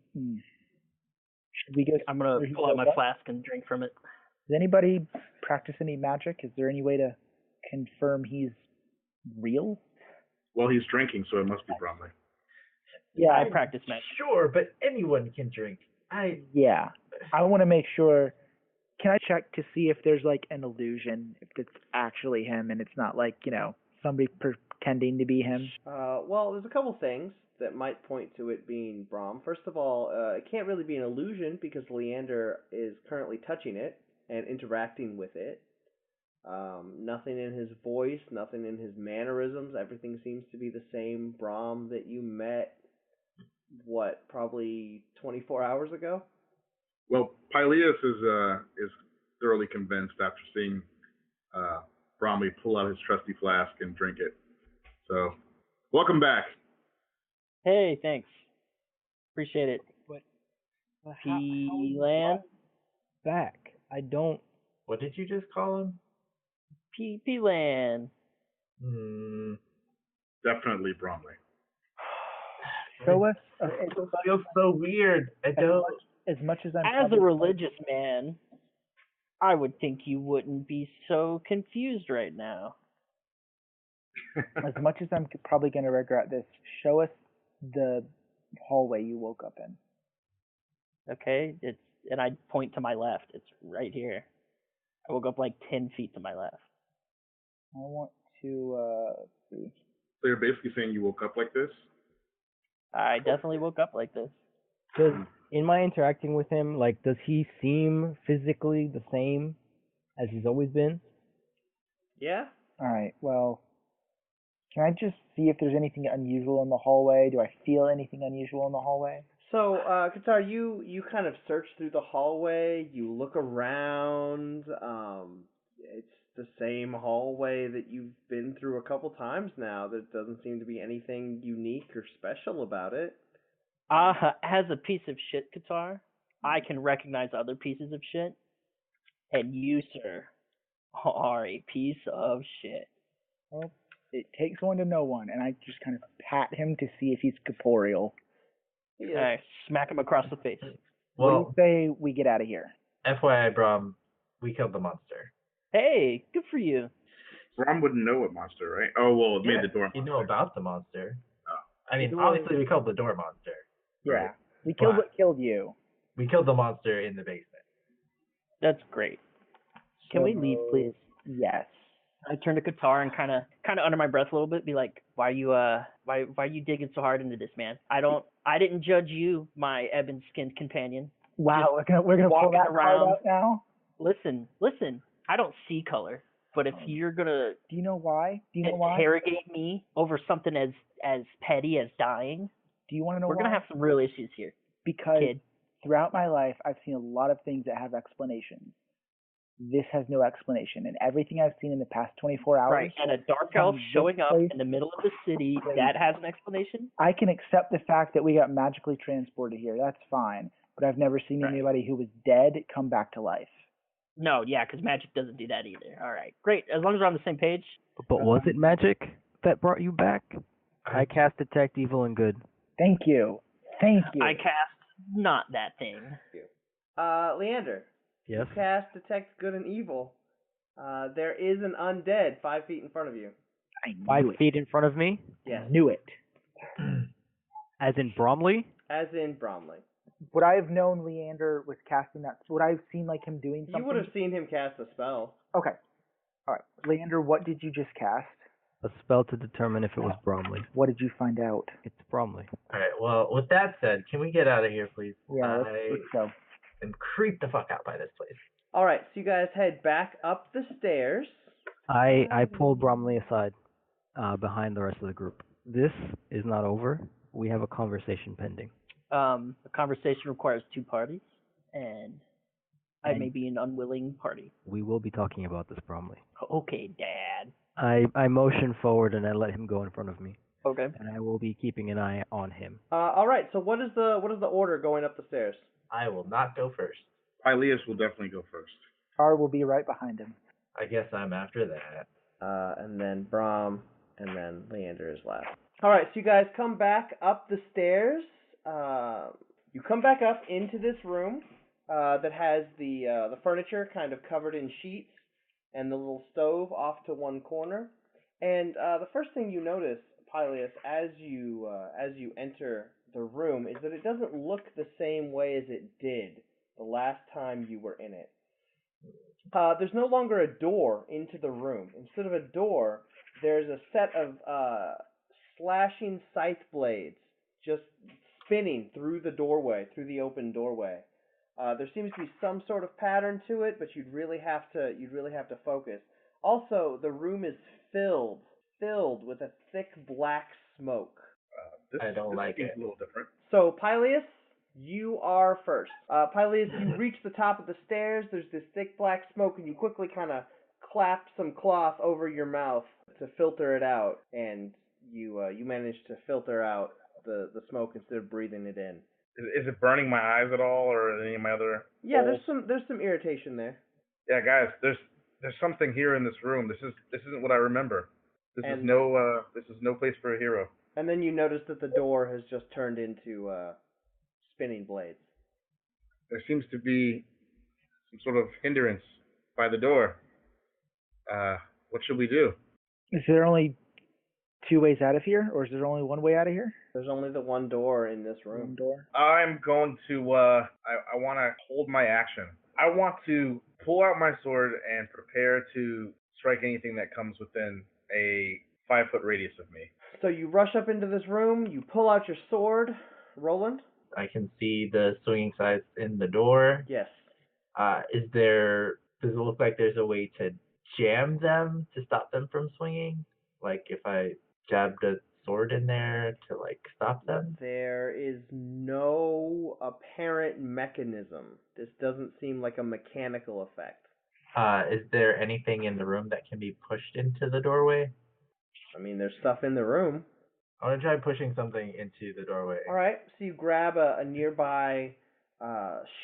we go? I'm gonna where he pull out my woke up? flask and drink from it. Does anybody practice any magic? Is there any way to confirm he's real? Well, he's drinking, so it must be Bromley. Yeah, I practice magic. Sure, but anyone can drink. Yeah, I want to make sure. Can I check to see if there's an illusion, if it's actually him and it's not somebody pretending to be him? Well, there's a couple things that might point to it being Brom. First of all, it can't really be an illusion because Leander is currently touching it and interacting with it. Nothing in his voice, nothing in his mannerisms. Everything seems to be the same Brom that you met, probably 24 hours ago? Well, Pyleus is thoroughly convinced after seeing Bromley pull out his trusty flask and drink it. So, welcome back. Hey, thanks. Appreciate it. P-Lan? Back. I don't... What did you just call him? P-Lan. Definitely Bromley. Show us. It feels so weird. I don't... As much as I'm As a religious man, I would think you wouldn't be so confused right now. as much as I'm probably going to regret this, show us the hallway you woke up in. Okay, and I point to my left. It's right here. I woke up 10 feet to my left. I want to see. So you're basically saying you woke up like this? I definitely woke up like this. In my interacting with him, does he seem physically the same as he's always been? Yeah? All right. Well, can I just see if there's anything unusual in the hallway? Do I feel anything unusual in the hallway? So, Qatar, you kind of search through the hallway, you look around, the same hallway that you've been through a couple times now. There doesn't seem to be anything unique or special about it. As a piece of shit guitar, I can recognize other pieces of shit, and you, sir, are a piece of shit. Well, it takes one to know one, and I just kind of pat him to see if he's corporeal. He is. I smack him across the face. Well, What do you say we get out of here? FYI, Brom, we killed the monster. Hey, good for you. Rom wouldn't know what monster, right? Oh, well, it made the door. You know about the monster. Oh. I mean, obviously we killed the door monster. Yeah, Right. we killed But what killed you. we killed the monster in the basement. That's great. Can we leave, please? Yes. I turn to guitar and kind of under my breath a little bit, be like, "Why are you digging so hard into this, man? I didn't judge you, my ebon-skinned companion. Wow, we're gonna pull walking that card around. out now. Listen. I don't see color, but if you're gonna Do you know why? Do you know why? interrogate me over something as petty as dying, Do you want to know we're why? gonna have some real issues here, Because kid." throughout my life, I've seen a lot of things that have explanations. This has no explanation, and everything I've seen in the past 24 hours. Right, and a dark from elf this showing up place in the middle of the city, place. that has an explanation? I can accept the fact that we got magically transported here. That's fine. But I've never seen Right. anybody who was dead come back to life. No, yeah, because magic doesn't do that either. All right, great. As long as we're on the same page. But was it magic that brought you back? I cast Detect Evil and Good. Thank you. Thank you. I cast not that thing. Leander, Yes. you cast Detect Good and Evil. There is an undead 5 feet in front of you. I knew 5 it. feet in front of me, Yes, Knew it. as in Bromley. as in Bromley. Would I have known Leander was casting that? Would I have seen like him doing something? You would have seen him cast a spell. Okay. All right. Leander, what did you just cast? A spell to determine if it was Bromley. What did you find out? It's Bromley. All right. Well, with that said, can we get out of here, please? Yeah, I let's go. am creeped the fuck out by this place. All right, so you guys head back up the stairs. I pull Bromley aside, behind the rest of the group. This is not over. We have a conversation pending. The conversation requires two parties, and I And- may be an unwilling party. We will be talking about this, Bromley. Okay, Dad. I motion forward and I let him go in front of me, Okay. and I will be keeping an eye on him. All right, so what is the order going up the stairs? I will not go first. Pyleus will definitely go first. Tar will be right behind him. I guess I'm after that. And then Brom, and then Leander is last. All right, so you guys come back up the stairs. You come back up into this room that has the furniture kind of covered in sheets and the little stove off to one corner. And the first thing you notice, Pyleus, as you enter the room, is that it doesn't look the same way as it did the last time you were in it. There's no longer a door into the room. Instead of a door, there's a set of slashing scythe blades just spinning through the doorway, through the open doorway. There seems to be some sort of pattern to it, but you'd really have to focus. Also, the room is filled with a thick black smoke. I don't like seems it. a little different. So, Pyleus, you are first. Pyleus, you reach the top of the stairs. There's this thick black smoke, and you quickly kind of clap some cloth over your mouth to filter it out, and you manage to filter out the smoke instead of breathing it in. Is it burning my eyes at all, or any of my other? Yeah, holes? there's some irritation there. Yeah, guys, there's something here in this room. This isn't what I remember. This is And- no place for a hero. And then you notice that the door has just turned into spinning blades. There seems to be some sort of hindrance by the door. What should we do? Is there only two ways out of here, or is there only one way out of here? There's only the one door in this One room. door. I'm going to I want to hold my action. I want to pull out my sword and prepare to strike anything that comes within a 5-foot radius of me. So you rush up into this room, you pull out your sword. Roland? I can see the swinging sides in the door. Yes. Does it look like there's a way to jam them to stop them from swinging? Like if I jabbed a sword in there to like stop them? There is no apparent mechanism. This doesn't seem like a mechanical effect. Is there anything in the room that can be pushed into the doorway? I mean, there's stuff in the room. I want to try pushing something into the doorway. All right, so you grab a nearby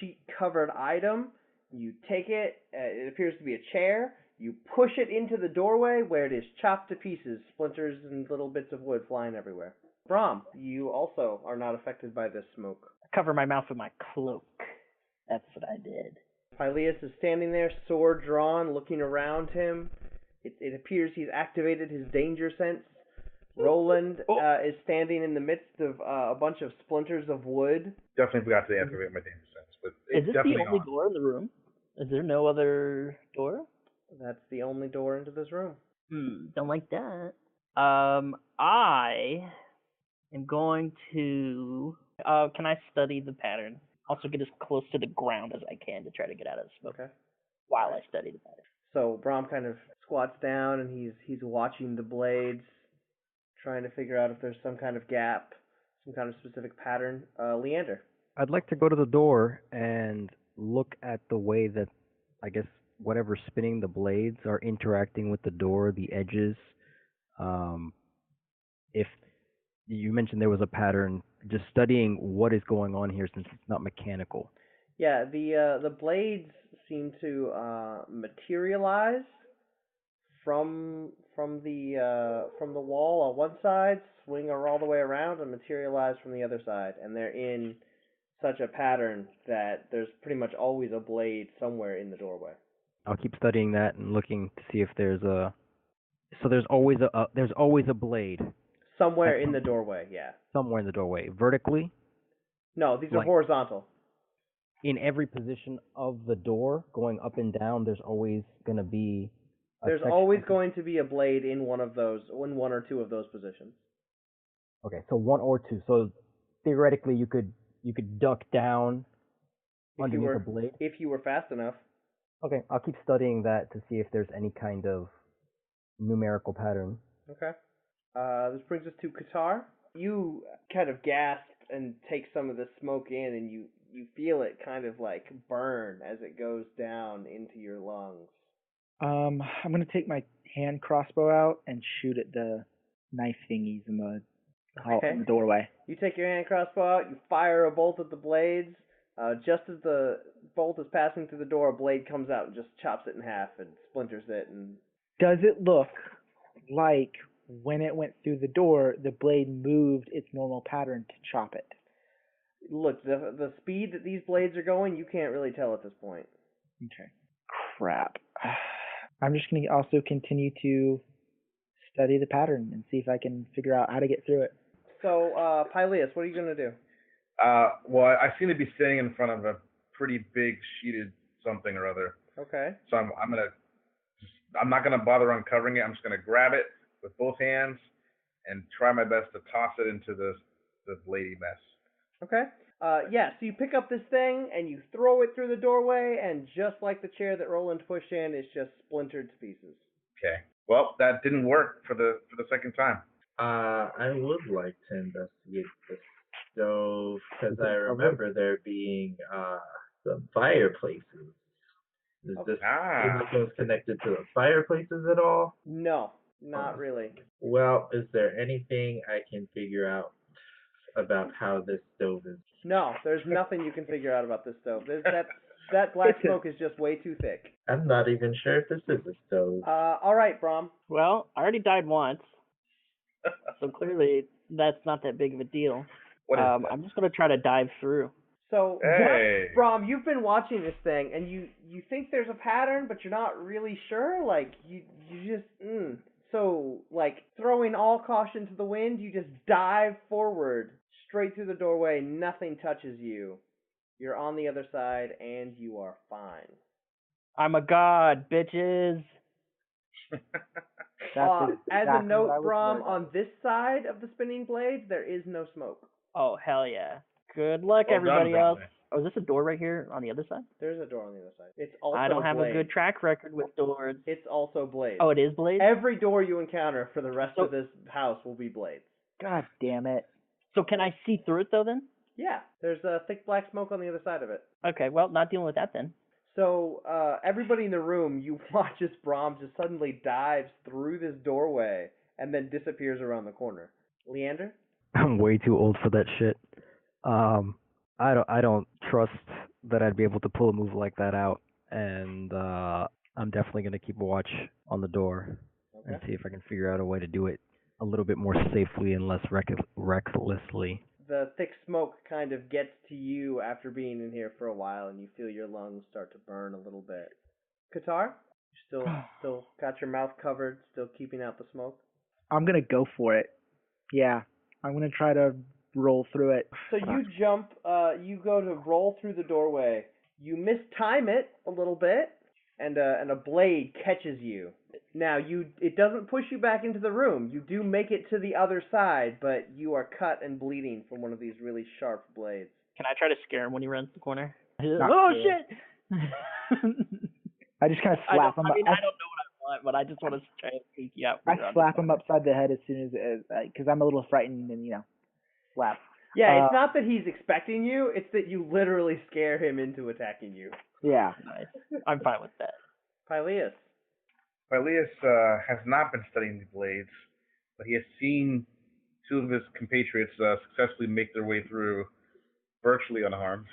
sheet-covered item. You take it. It appears to be a chair. You push it into the doorway where it is chopped to pieces, splinters and little bits of wood flying everywhere. Brom, you also are not affected by this smoke. I cover my mouth with my cloak. That's what I did. Pyleus is standing there, sword drawn, looking around him. It appears he's activated his danger sense. Roland is standing in the midst of a bunch of splinters of wood. Definitely forgot to activate my danger sense, but Is it's this definitely the only on. door in the room? Is there no other door? That's the only door into this room. Don't like that. I am going to. Can I study the pattern? Also, get as close to the ground as I can to try to get out of the smoke. Okay. While I study the pattern. So Brom kind of squats down and he's watching the blades, trying to figure out if there's some kind of gap, some kind of specific pattern. Leander. I'd like to go to the door and look at the way that, I guess, whatever's spinning the blades are interacting with the door, the edges. If you mentioned there was a pattern, just studying what is going on here since it's not mechanical. Yeah, the blades seem to materialize from the wall on one side, swing all the way around, and materialize from the other side, and they're in such a pattern that there's pretty much always a blade somewhere in the doorway. I'll keep studying that and looking to see if there's a. So there's always a blade Somewhere in the doorway, yeah. somewhere in the doorway, vertically. No, these are Like- horizontal. In every position of the door, going up and down, there's always going to be. There's always going to be a blade in one or two of those positions. Okay, so one or two. So theoretically, you could duck down underneath a blade. If you were fast enough. Okay, I'll keep studying that to see if there's any kind of numerical pattern. Okay. This brings us to Qatar. You kind of gasp and take some of the smoke in, and you feel it kind of like burn as it goes down into your lungs. I'm gonna take my hand crossbow out and shoot at the knife thingies in the in the doorway. You take your hand crossbow out, you fire a bolt at the blades. Just as the bolt is passing through the door, a blade comes out and just chops it in half and splinters it. And Does it look like when it went through the door, the blade moved its normal pattern to chop it? look, the speed that these blades are going, you can't really tell at this point. Okay. Crap. I'm just going to also continue to study the pattern and see if I can figure out how to get through it. So, Pyleus, what are you going to do? Well, I seem to be standing in front of a pretty big sheeted something or other. Okay. So I'm not gonna bother uncovering it. I'm just gonna grab it with both hands and try my best to toss it into the lady mess. Okay. Yeah, so you pick up this thing and you throw it through the doorway, and just like the chair that Roland pushed in, it's just splintered to pieces. Okay. Well, that didn't work for the second time. I would like to investigate the stove because I remember there being some fireplaces. Is this connected to the fireplaces at all? No, not really. Well, is there anything I can figure out about how this stove is? No, there's nothing you can figure out about this stove. That black smoke is just way too thick. I'm not even sure if this is a stove. All right, Brom. Well, I already died once, so clearly that's not that big of a deal. What is that? I'm just gonna try to dive through. So, Hey. Brom, you've been watching this thing, and you think there's a pattern, but you're not really sure. Like, you just, So, like, throwing all caution to the wind, you just dive forward, straight through the doorway, nothing touches you. You're on the other side, and you are fine. I'm a god, bitches. As a note, Brom, on this side of the spinning blades, there is no smoke. Oh, hell yeah. Good luck, Well everybody done, else. Brom. Oh, is this a door right here on the other side? There's a door on the other side. It's also I don't have blades. a good track record with doors. It's also blades. Oh, it is blades? Every door you encounter for the rest So- of this house will be blades. God damn it. So can I see through it, though, then? Yeah, there's a thick black smoke on the other side of it. Okay, well, not dealing with that, then. So, everybody in the room, you watch as Brahm just suddenly dives through this doorway and then disappears around the corner. Leander? I'm way too old for that shit. I don't trust that I'd be able to pull a move like that out, and I'm definitely gonna keep a watch on the door and Okay. see if I can figure out a way to do it a little bit more safely and less recklessly. The thick smoke kind of gets to you after being in here for a while, and you feel your lungs start to burn a little bit. Qatar? You still got your mouth covered, still keeping out the smoke? I'm gonna go for it. Yeah, I'm gonna try to roll through it. So you jump, you go to roll through the doorway. You mistime it a little bit, and a blade catches you. Now it doesn't push you back into the room. You do make it to the other side, but you are cut and bleeding from one of these really sharp blades. Can I try to scare him when he runs the corner? Not Oh cool. shit! I just kind of slap him. I don't know what I want, but I just want to try and freak you out. I slap him upside the head as soon as because I'm a little frightened and slap. Yeah, it's not that he's expecting you, it's that you literally scare him into attacking you. Yeah. Nice. I'm fine with that. Pyleus. Phileas has not been studying the blades, but he has seen two of his compatriots successfully make their way through virtually unharmed.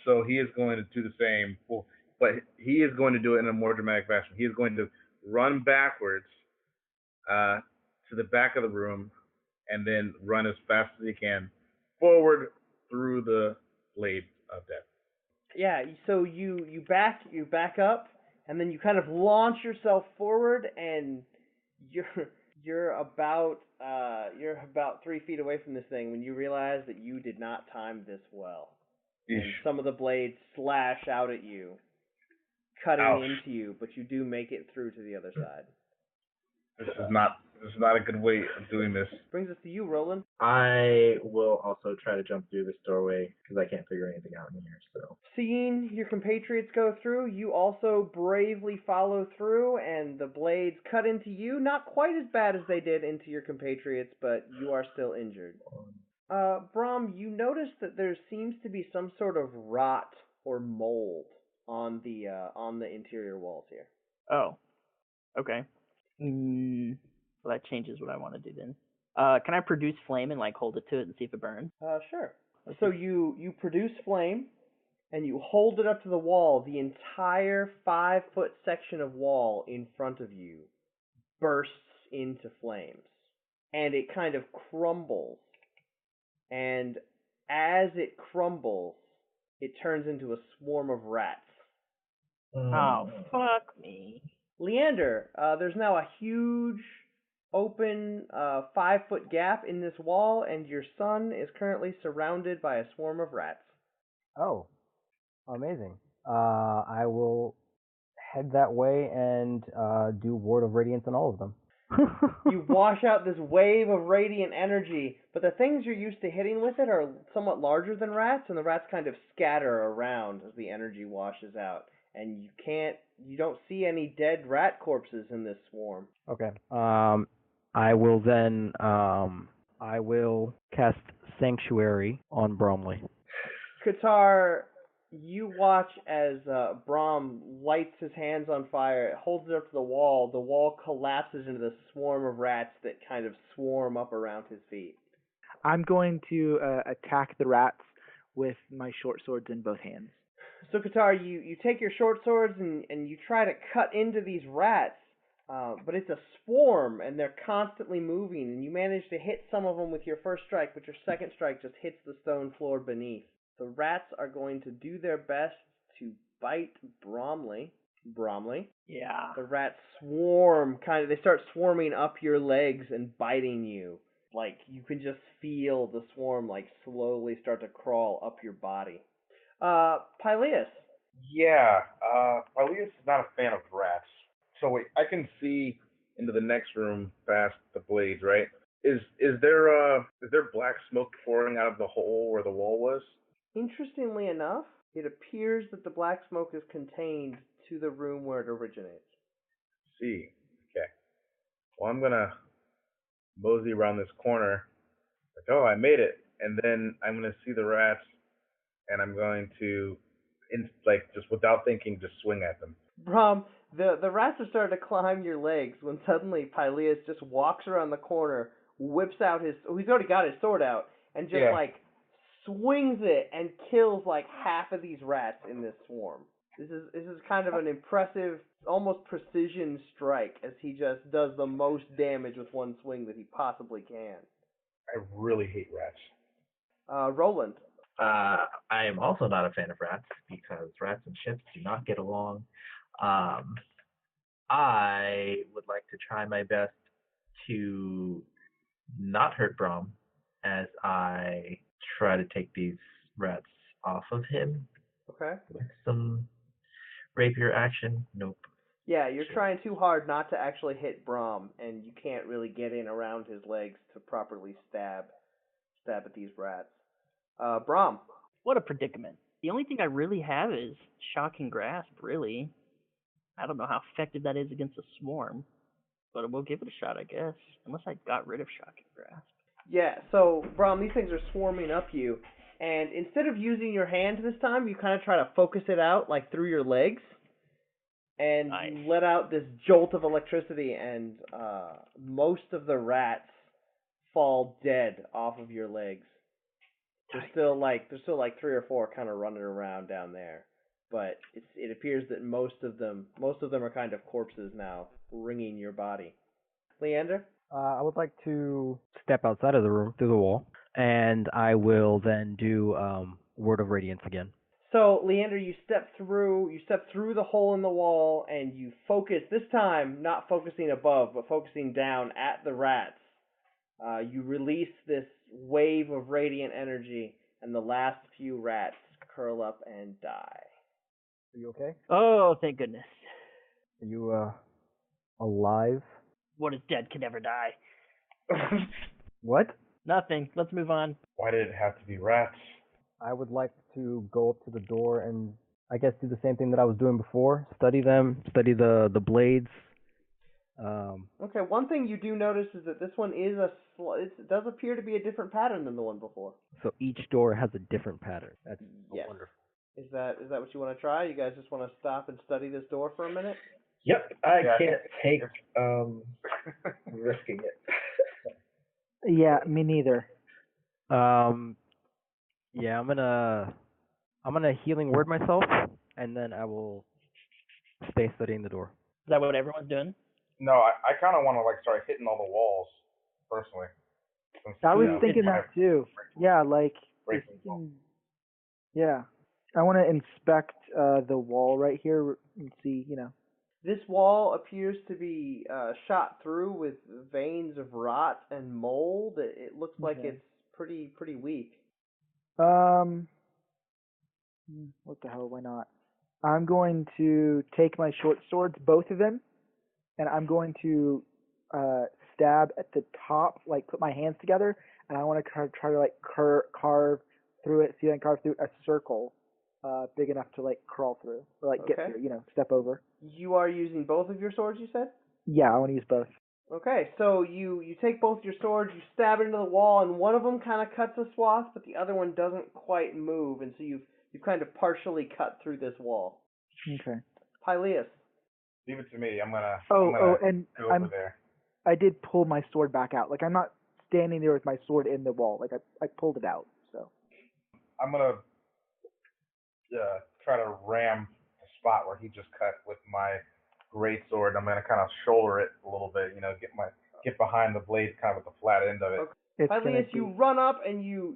So he is going to do the same. Well, but he is going to do it in a more dramatic fashion. He is going to run backwards to the back of the room and then run as fast as he can forward through the blade of death. Yeah, so you back up, and then you kind of launch yourself forward, and you're about 3 feet away from this thing when you realize that you did not time this well. And some of the blades slash out at you, cutting into you, but you do make it through to the other side. This is not a good way of doing this. Brings us to you, Roland. I will also try to jump through this doorway because I can't figure anything out in here. So Seeing your compatriots go through, you also bravely follow through, and the blades cut into you. Not quite as bad as they did into your compatriots, but you are still injured. Brahm, you notice that there seems to be some sort of rot or mold on the interior walls here. Oh. Okay. Well, that changes what I want to do then. Can I produce flame and hold it to it and see if it burns? Sure. So you produce flame, and you hold it up to the wall. The entire 5-foot section of wall in front of you bursts into flames, and it kind of crumbles. And as it crumbles, it turns into a swarm of rats. Oh, fuck me. Leander, there's now a huge open 5-foot gap in this wall, and your son is currently surrounded by a swarm of rats. Oh, amazing. I will head that way and do Ward of Radiance on all of them. You wash out this wave of radiant energy, but the things you're used to hitting with it are somewhat larger than rats, and the rats kind of scatter around as the energy washes out. And you don't see any dead rat corpses in this swarm. Okay. I will then, I will cast Sanctuary on Bromley. Qatar, you watch as Brahm lights his hands on fire, holds it up to the wall collapses into this swarm of rats that kind of swarm up around his feet. I'm going to attack the rats with my short swords in both hands. So Qatar, you take your short swords and you try to cut into these rats, but it's a swarm and they're constantly moving, and you manage to hit some of them with your first strike, but your second strike just hits the stone floor beneath. The rats are going to do their best to bite Bromley. Yeah. The rats swarm, they start swarming up your legs and biting you. Like, you can just feel the swarm, slowly start to crawl up your body. Pyleus. Yeah, Phileas is not a fan of rats. So wait, I can see into the next room past the blades, right? Is there black smoke pouring out of the hole where the wall was? Interestingly enough, it appears that the black smoke is contained to the room where it originates. See. Okay. Well, I'm gonna mosey around this corner. Oh, I made it. And then I'm gonna see the rats, and I'm going to just without thinking, just swing at them. Brom, the rats are starting to climb your legs when suddenly Pyleus just walks around the corner, whips out he's already got his sword out, and just Yeah. swings it and kills like half of these rats in this swarm. This is kind of an impressive, almost precision strike as he just does the most damage with one swing that he possibly can. I really hate rats. Roland. I am also not a fan of rats because rats and ships do not get along. I would like to try my best to not hurt Brom as I try to take these rats off of him Okay. with some rapier action. Nope. Yeah, you're trying too hard not to actually hit Brom, and you can't really get in around his legs to properly stab at these rats. Brom. What a predicament. The only thing I really have is Shocking Grasp, really. I don't know how effective that is against a swarm, but we'll give it a shot, I guess. Unless I got rid of Shocking Grasp. Yeah, so, Brom, these things are swarming up you, and instead of using your hand this time, you kind of try to focus it out, like, through your legs, and Nice. you let out this jolt of electricity, and most of the rats fall dead off of your legs. There's still like 3 or 4 kind of running around down there, but it appears that most of them are kind of corpses now, ringing your body. Leander? I would like to step outside of the room through the wall, and I will then do Word of Radiance again. So, Leander, you step through the hole in the wall, and you focus, this time not focusing above, but focusing down at the rats. You release this wave of radiant energy, and the last few rats curl up and die. Are you okay? Oh, thank goodness. Are you alive? What is dead can never die. What? Nothing. Let's move on. Why did it have to be rats? I would like to go up to the door and I guess do the same thing that I was doing before. Study them, study the blades. Okay, one thing you do notice is that this one is it does appear to be a different pattern than the one before. So each door has a different pattern. That's Yes. wonderful. Is that what you want to try? You guys just want to stop and study this door for a minute? Yep, I Yeah, can't take risking it. Yeah, me neither. Yeah, I'm gonna healing word myself, and then I will stay studying the door. Is that what everyone's doing? No, I kind of want to start hitting all the walls personally. Since, I was you know, thinking my- that too. Yeah, like if breaking you wall. can, yeah. I want to inspect the wall right here and see, This wall appears to be shot through with veins of rot and mold. It looks like Okay. it's pretty weak. What the hell? Why not? I'm going to take my short swords, both of them, and I'm going to stab at the top, like put my hands together, and I want to try to carve through it, see if I can carve through a circle big enough to crawl through, or get Okay. through, step over. You are using both of your swords, you said? Yeah, I want to use both. Okay, so you take both your swords, you stab into the wall, and one of them kind of cuts a swath, but the other one doesn't quite move, and so you've kind of partially cut through this wall. Okay. Pyleus. Leave it to me. I'm gonna And go over there. I did pull my sword back out. Like I'm not standing there with my sword in the wall. Like I pulled it out. So I'm gonna try to ram the spot where he just cut with my great sword. I'm gonna kind of shoulder it a little bit. Get behind the blade, kind of at the flat end of it. Okay. it's Pyleus, you run up and you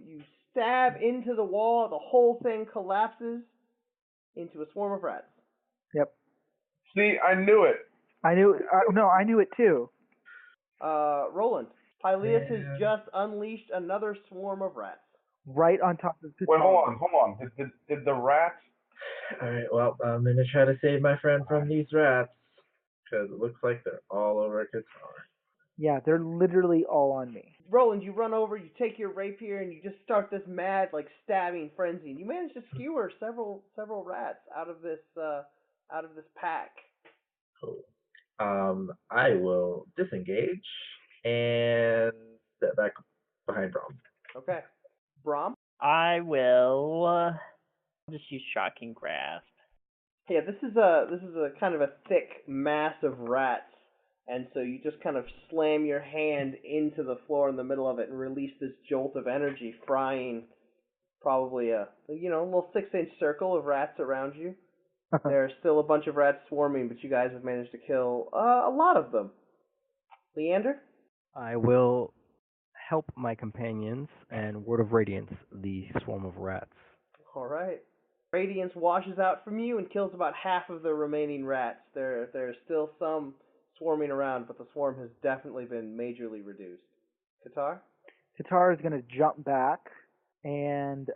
stab into the wall. The whole thing collapses into a swarm of rats. Yep. See, I knew it. I knew. I knew it too. Roland. Pyleus has just unleashed another swarm of rats. Right on top of the. Wait, hold on. Did the rats? All right, well, I'm gonna try to save my friend from these rats because it looks like they're all over Qatar. Yeah, they're literally all on me. Roland, you run over, you take your rapier, and you just start this mad, stabbing frenzy. And you manage to skewer several rats out of this pack. Cool. I will disengage and step back behind Brom. Okay. Brom? I will just use shocking grasp. Yeah, this is a kind of a thick mass of rats, and so you just kind of slam your hand into the floor in the middle of it and release this jolt of energy, frying probably a little 6-inch circle of rats around you. There's still a bunch of rats swarming, but you guys have managed to kill a lot of them. Leander? I will help my companions and Word of Radiance the swarm of rats. All right. Radiance washes out from you and kills about half of the remaining rats. There's still some swarming around, but the swarm has definitely been majorly reduced. Qatar? Qatar is going to jump back and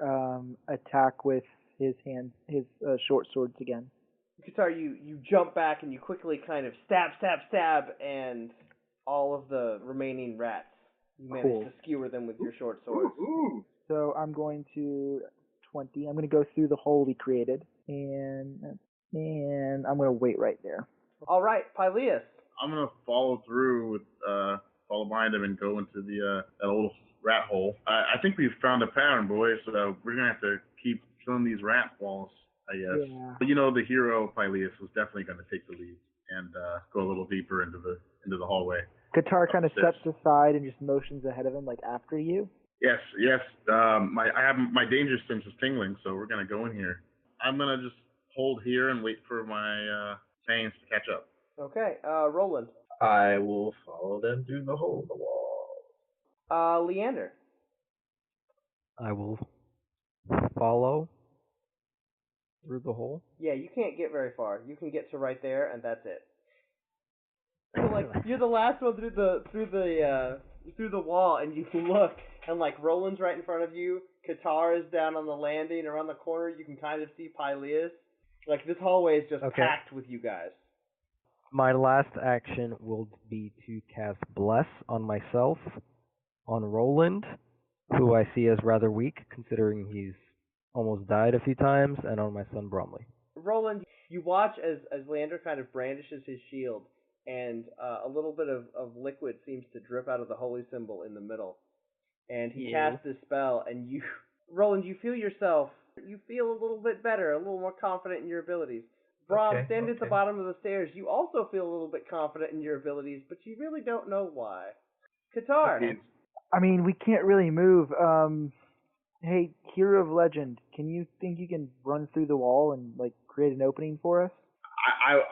attack with his short swords again. Qatar, you jump back and you quickly kind of stab, and all of the remaining rats, you manage to skewer them with your short swords. Ooh. So I'm going to 20. I'm going to go through the hole he created, and I'm going to wait right there. All right, Pyleus. I'm gonna follow through with follow behind him and go into the that little rat hole. I think we've found a pattern, boys. So we're gonna have to keep filling these rat walls, I guess. Yeah. But the hero Pyleus was definitely gonna take the lead and go a little deeper into the hallway. Qatar kind of steps aside and just motions ahead of him, like after you. Yes. I have my danger sense is tingling, so we're gonna go in here. I'm gonna just hold here and wait for my fangs to catch up. Okay, Roland. I will follow them through the hole in the wall. Leander. I will follow through the hole. Yeah, you can't get very far. You can get to right there, and that's it. So you're the last one through the wall, and you look, and Roland's right in front of you. Qatar is down on the landing around the corner. You can kind of see Pyleus. This hallway is just packed with you guys. My last action will be to cast Bless on myself, on Roland, who I see as rather weak, considering he's almost died a few times, and on my son Bromley. Roland, you watch as Leander kind of brandishes his shield, and a little bit of liquid seems to drip out of the holy symbol in the middle. And he casts this spell, and Roland, you feel a little bit better, a little more confident in your abilities. Brom, stand at the bottom of the stairs. You also feel a little bit confident in your abilities, but you really don't know why. Qatar. I mean, we can't really move. Hey, hero of legend, think you can run through the wall and create an opening for us?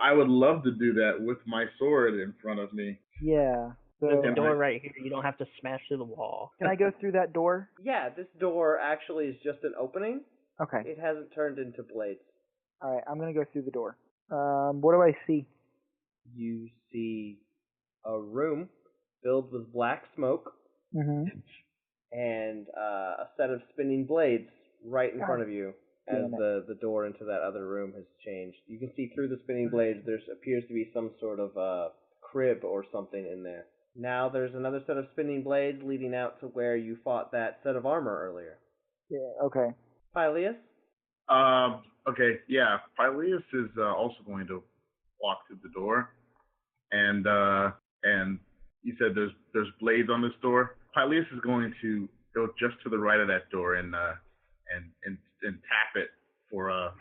I would love to do that with my sword in front of me. Yeah. So, There's a door right here. You don't have to smash through the wall. Can I go through that door? Yeah, this door actually is just an opening. Okay. It hasn't turned into blades. All right, I'm going to go through the door. What do I see? You see a room filled with black smoke and a set of spinning blades right in front of you as the door into that other room has changed. You can see through the spinning blades there appears to be some sort of crib or something in there. Now there's another set of spinning blades leading out to where you fought that set of armor earlier. Yeah, okay. Pyleus? Okay, yeah. Pyleus is also going to walk through the door, and you said there's blades on this door. Pyleus is going to go just to the right of that door and tap it for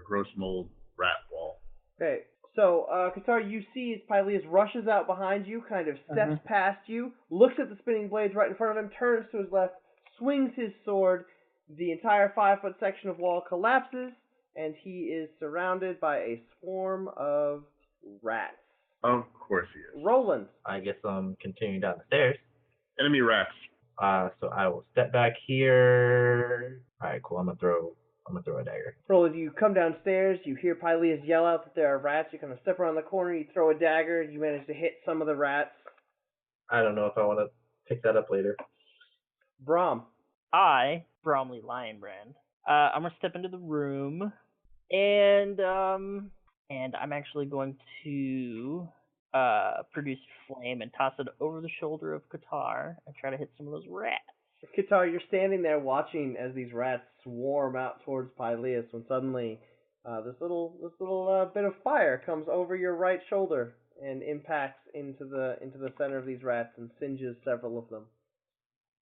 gross mold rat wall. Okay, so Qatar, you see as Pyleus rushes out behind you, kind of steps past you, looks at the spinning blades right in front of him, turns to his left, swings his sword. The entire 5-foot section of wall collapses, and he is surrounded by a swarm of rats. Of course he is. Roland. I guess I'm continuing down the stairs. Enemy rats. So I will step back here. All right, cool. I'm gonna throw a dagger. Roland, you come downstairs. You hear Pyleus yell out that there are rats. You kind of step around the corner. You throw a dagger. You manage to hit some of the rats. I don't know if I want to pick that up later. Brom. I, Bromley Lionbrand, I'm gonna step into the room, and I'm actually going to produce flame and toss it over the shoulder of Qatar and try to hit some of those rats. Qatar, you're standing there watching as these rats swarm out towards Pyleus when suddenly this little bit of fire comes over your right shoulder and impacts into the center of these rats and singes several of them.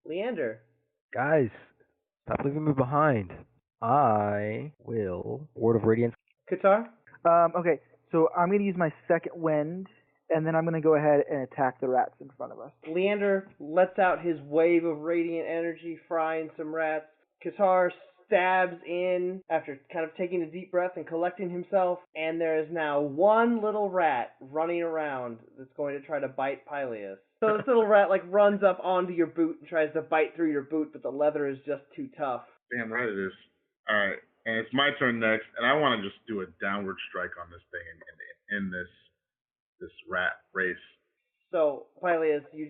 Leander. Guys, stop leaving me behind. I will Word of Radiance. Qatar? Okay, so I'm going to use my second wind, and then I'm going to go ahead and attack the rats in front of us. Leander lets out his wave of radiant energy, frying some rats. Qatar stabs in after kind of taking a deep breath and collecting himself, and there is now one little rat running around that's going to try to bite Pyleus. So this little rat like runs up onto your boot and tries to bite through your boot, but the leather is just too tough. Damn right it is. All right, and it's my turn next, and I want to just do a downward strike on this thing and end this rat race. So, Pyleus, you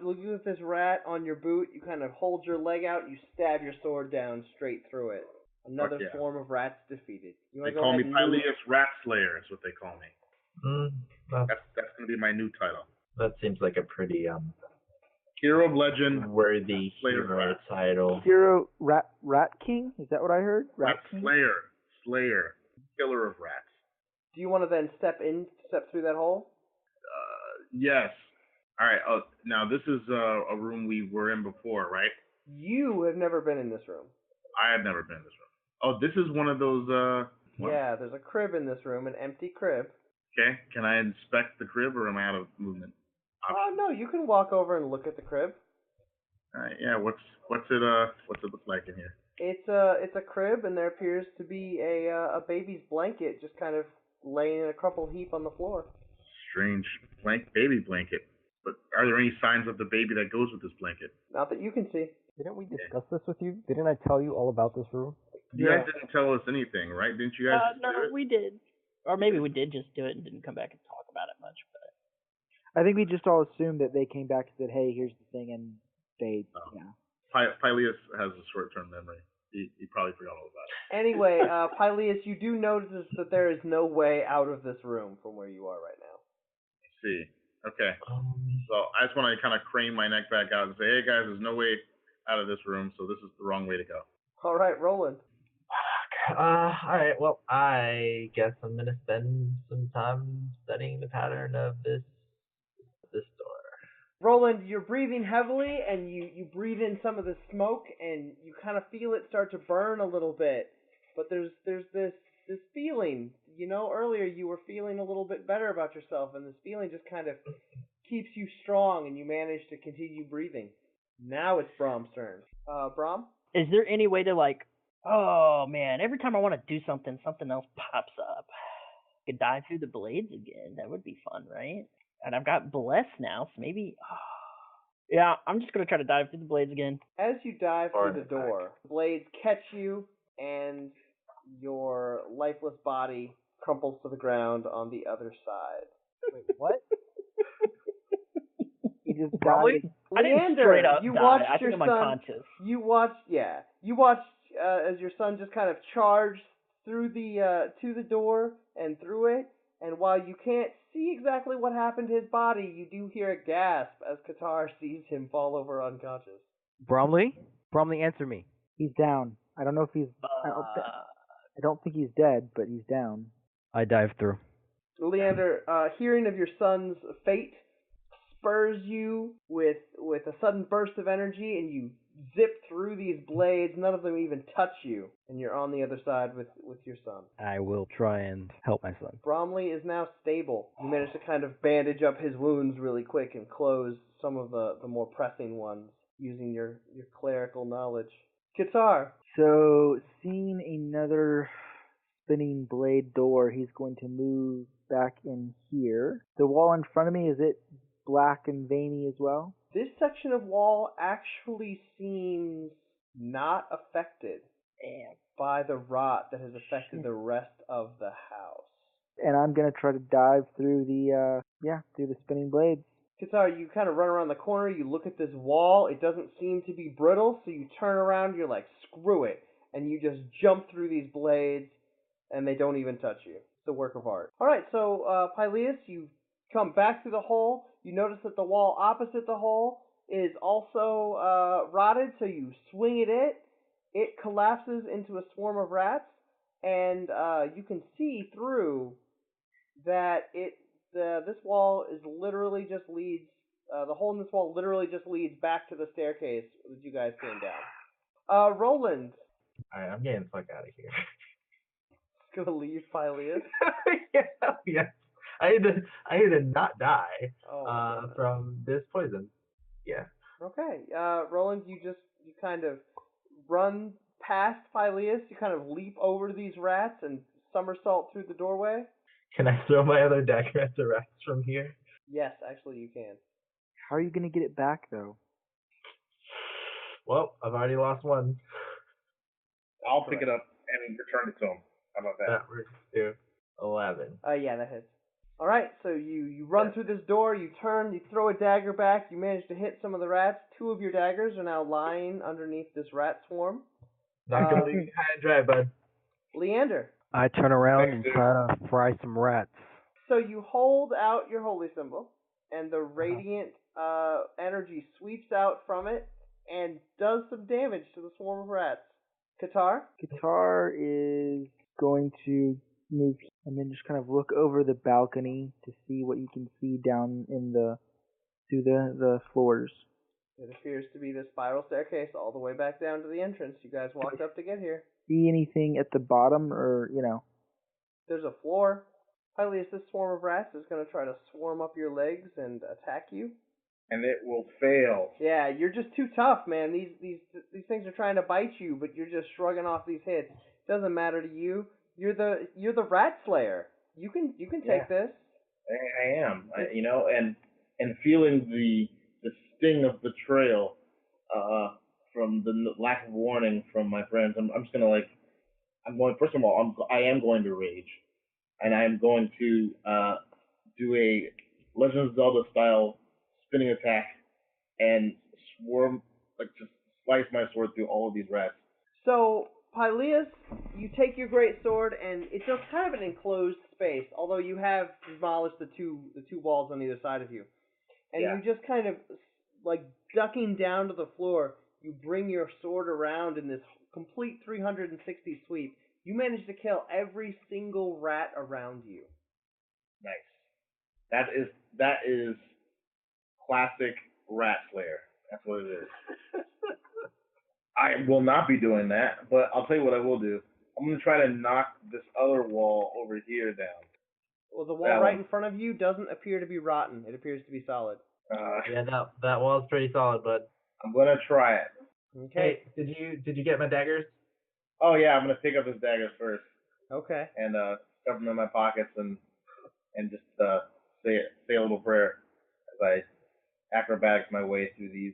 look at this rat on your boot, you kind of hold your leg out, you stab your sword down straight through it. Another yeah. swarm of rats defeated. They call me Pyleus Rat Slayer, is what they call me. That's going to be my new title. That seems like a pretty Hero of Legend, worthy Slayer hero title. Hero Rat King? Is that what I heard? Rat King? Slayer, killer of rats. Do you want to then step through that hole? Yes. All right. Oh, now this is a room we were in before, right? You have never been in this room. I have never been in this room. Oh, this is one of those. Yeah, there's a crib in this room, an empty crib. Okay. Can I inspect the crib, or am I out of movement? Oh no, you can walk over and look at the crib. Yeah. What's it look like in here? It's a crib, and there appears to be a baby's blanket just kind of laying in a crumpled heap on the floor. Strange baby blanket. But are there any signs of the baby that goes with this blanket? Not that you can see. Didn't we discuss this with you? Didn't I tell you all about this room? You guys didn't tell us anything, right? Didn't you guys? No, we did. Or maybe we did just do it and didn't come back and talk about it much. But I think we just all assumed that they came back and said, hey, here's the thing, and they, Pyleus has a short-term memory. He probably forgot all about it. Anyway, Pyleus, you do notice that there is no way out of this room from where you are right now. I see. Okay. So I just want to kind of crane my neck back out and say, hey guys, there's no way out of this room, so this is the wrong way to go. All right, Roland. Alright, well, I guess I'm gonna spend some time studying the pattern of this door. Roland, you're breathing heavily, and you breathe in some of the smoke, and you kind of feel it start to burn a little bit. But there's this feeling, earlier you were feeling a little bit better about yourself, and this feeling just kind of keeps you strong, and you manage to continue breathing. Now it's Brom's turn. Brom? is there any way to oh man, every time I want to do something, something else pops up. I could dive through the blades again. That would be fun, right? And I've got Bless now, so maybe. Yeah, I'm just gonna try to dive through the blades again. As you dive through the door, the blades catch you, and your lifeless body crumples to the ground on the other side. Wait, what? he just Probably. died. I didn't straight up die. I think I'm unconscious. You watched as your son just kind of charged through to the door and through it, and while you can't see exactly what happened to his body, you do hear a gasp as Qatar sees him fall over unconscious. Bromley, answer me. He's down. I don't know if he's. I don't think he's dead, but he's down. I dive through. Leander, hearing of your son's fate, spurs you with a sudden burst of energy, and you zip through these blades. None of them even touch you, and you're on the other side with your son. I will try and help my son. Bromley is now stable. You managed to kind of bandage up his wounds really quick and close some of the more pressing ones using your clerical knowledge. Qatar. So, seeing another spinning blade door, he's going to move back in here. The wall in front of me, is it black and veiny as well? This section of wall actually seems not affected by the rot that has affected the rest of the house. And I'm going to try to dive through through the spinning blades. Qatar, you kind of run around the corner, you look at this wall, it doesn't seem to be brittle, so you turn around, you're like, screw it, and you just jump through these blades, and they don't even touch you. It's a work of art. Alright, so, Pyleus, you come back through the hole, you notice that the wall opposite the hole is also rotted, so you swing at it, it collapses into a swarm of rats, and you can see through that this wall is literally just leads, the hole in this wall literally just leads back to the staircase that you guys came down. Roland, Alright, I'm getting the fuck out of here. Just gonna leave Pyleus. Yes. I need to not die Oh. from this poison. Yeah. Okay. Roland, you kind of run past Pyleus. You kind of leap over these rats and somersault through the doorway. Can I throw my other dagger at the rats from here? Yes, actually, you can. How are you gonna get it back though? Well, I've already lost one. I'll pick it up and return it to him. How about that? That works too. 11. Yeah, that hits. All right, so you run through this door, you turn, you throw a dagger back, you manage to hit some of the rats. 2 of your daggers are now lying underneath this rat swarm. Not gonna leave you high and dry, bud. Leander. I turn around and try to fry some rats. So you hold out your holy symbol, and the radiant energy sweeps out from it and does some damage to the swarm of rats. Qatar? Qatar is going to move and then just kind of look over the balcony to see what you can see down in through the floors. It appears to be the spiral staircase all the way back down to the entrance you guys walked up to get here. See anything at the bottom or, There's a floor. Pyleus, this swarm of rats is going to try to swarm up your legs and attack you. And it will fail. Yeah, you're just too tough, man. These things are trying to bite you, but you're just shrugging off these hits. Doesn't matter to you. You're the rat slayer. You can take this. I am. And feeling the sting of betrayal from the lack of warning from my friends. I'm just gonna first of all, I am going to rage, and I am going to do a Legend of Zelda style spinning attack and swarm, just slice my sword through all of these rats. So, Pyleus, you take your great sword, and it's just kind of an enclosed space, although you have demolished the two walls on either side of you. And you just kind of, ducking down to the floor, you bring your sword around in this complete 360 sweep. You manage to kill every single rat around you. Nice. That is classic rat slayer. That's what it is. I will not be doing that, but I'll tell you what I will do. I'm going to try to knock this other wall over here down. Well, the wall right in front of you doesn't appear to be rotten. It appears to be solid. Yeah, that wall's pretty solid, bud. I'm going to try it. Okay. Hey, did you get my daggers? Oh, yeah, I'm going to pick up his daggers first. Okay. And stuff them in my pockets and just say a little prayer as I acrobatics my way through these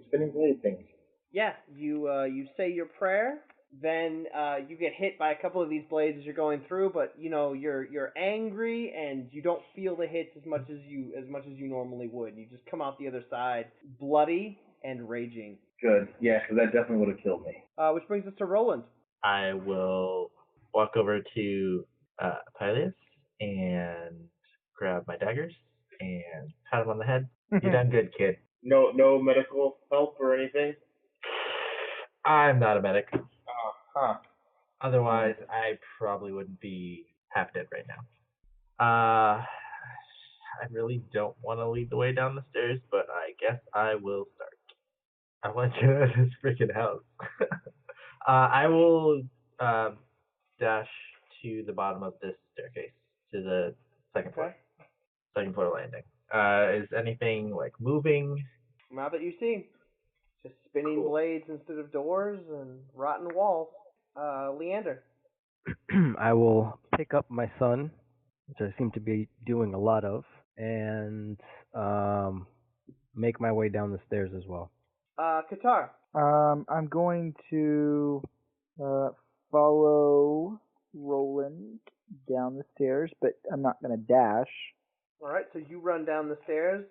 spinning blade things. Yeah, you say your prayer, then you get hit by a couple of these blades as you're going through, but you're angry and you don't feel the hits as much as you normally would. You just come out the other side bloody and raging. Good, yeah, because that definitely would have killed me. Which brings us to Roland. I will walk over to Pyleus and grab my daggers and pat him on the head. You done good, kid. No medical help or anything? I'm not a medic. Huh. Otherwise, I probably wouldn't be half dead right now. I really don't want to lead the way down the stairs, but I guess I will start. I want to get out of this freaking house. I will dash to the bottom of this staircase, to the second floor. Second floor landing. Is anything moving? Now that you see, just spinning blades instead of doors and rotten walls. Leander. I will pick up my son, which I seem to be doing a lot of, and make my way down the stairs as well. Qatar. I'm going to follow Roland down the stairs, but I'm not going to dash. All right, so you run down the stairs,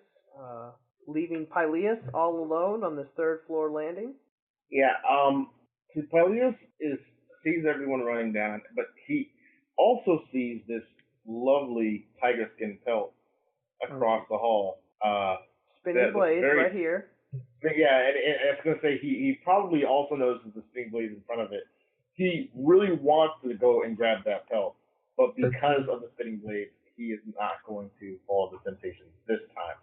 leaving Pyleus all alone on this third floor landing. Yeah, Pyleus sees everyone running down, but he also sees this lovely tiger skin pelt across the hall. Spinning blades right here. Yeah, and I was going to say, he probably also notices the spinning blades in front of it. He really wants to go and grab that pelt, but because of the spinning blades, he is not going to follow the temptation this time.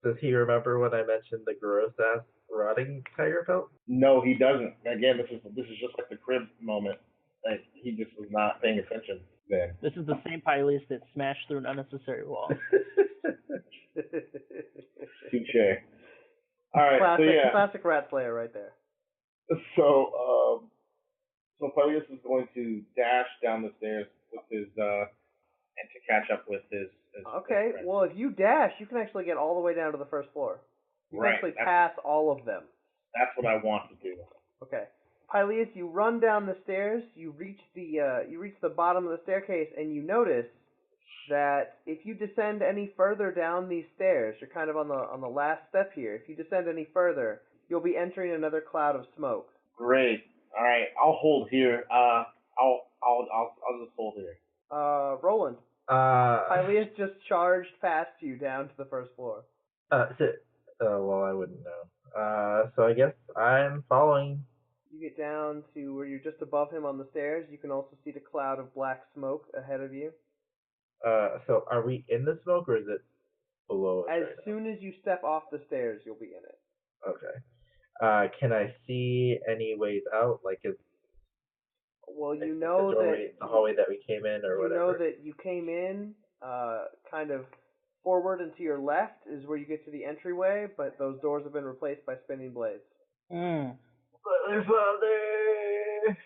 Does he remember when I mentioned the gross ass rotting tiger pelt? No, he doesn't. Again, this is just like the crib moment. Like he just was not paying attention then. This is the same Pyleus that smashed through an unnecessary wall. Touche. All right, so yeah. Classic rat slayer right there. So Peleus is going to dash down the stairs with his and to catch up with his Okay, friend. well, if you dash, you can actually get all the way down to the first floor. You can actually pass all of them. That's what I want to do. Okay. Pyleus, you run down the stairs, you reach the bottom of the staircase, and you notice that if you descend any further down these stairs, you're kind of on the last step here. If you descend any further, you'll be entering another cloud of smoke. Great. All right, I'll hold here. I'll just hold here. Roland. Pyleus just charged past you down to the first floor. Well, I wouldn't know. So I guess I'm following. You get down to where you're just above him on the stairs. You can also see the cloud of black smoke ahead of you. So are we in the smoke or is it below us? As soon as you step off the stairs, you'll be in it. Okay. Can I see any ways out? Like, well, you know that the hallway that we came in, or whatever. You know that you came in, kind of forward and to your left is where you get to the entryway, but those doors have been replaced by spinning blades. Father!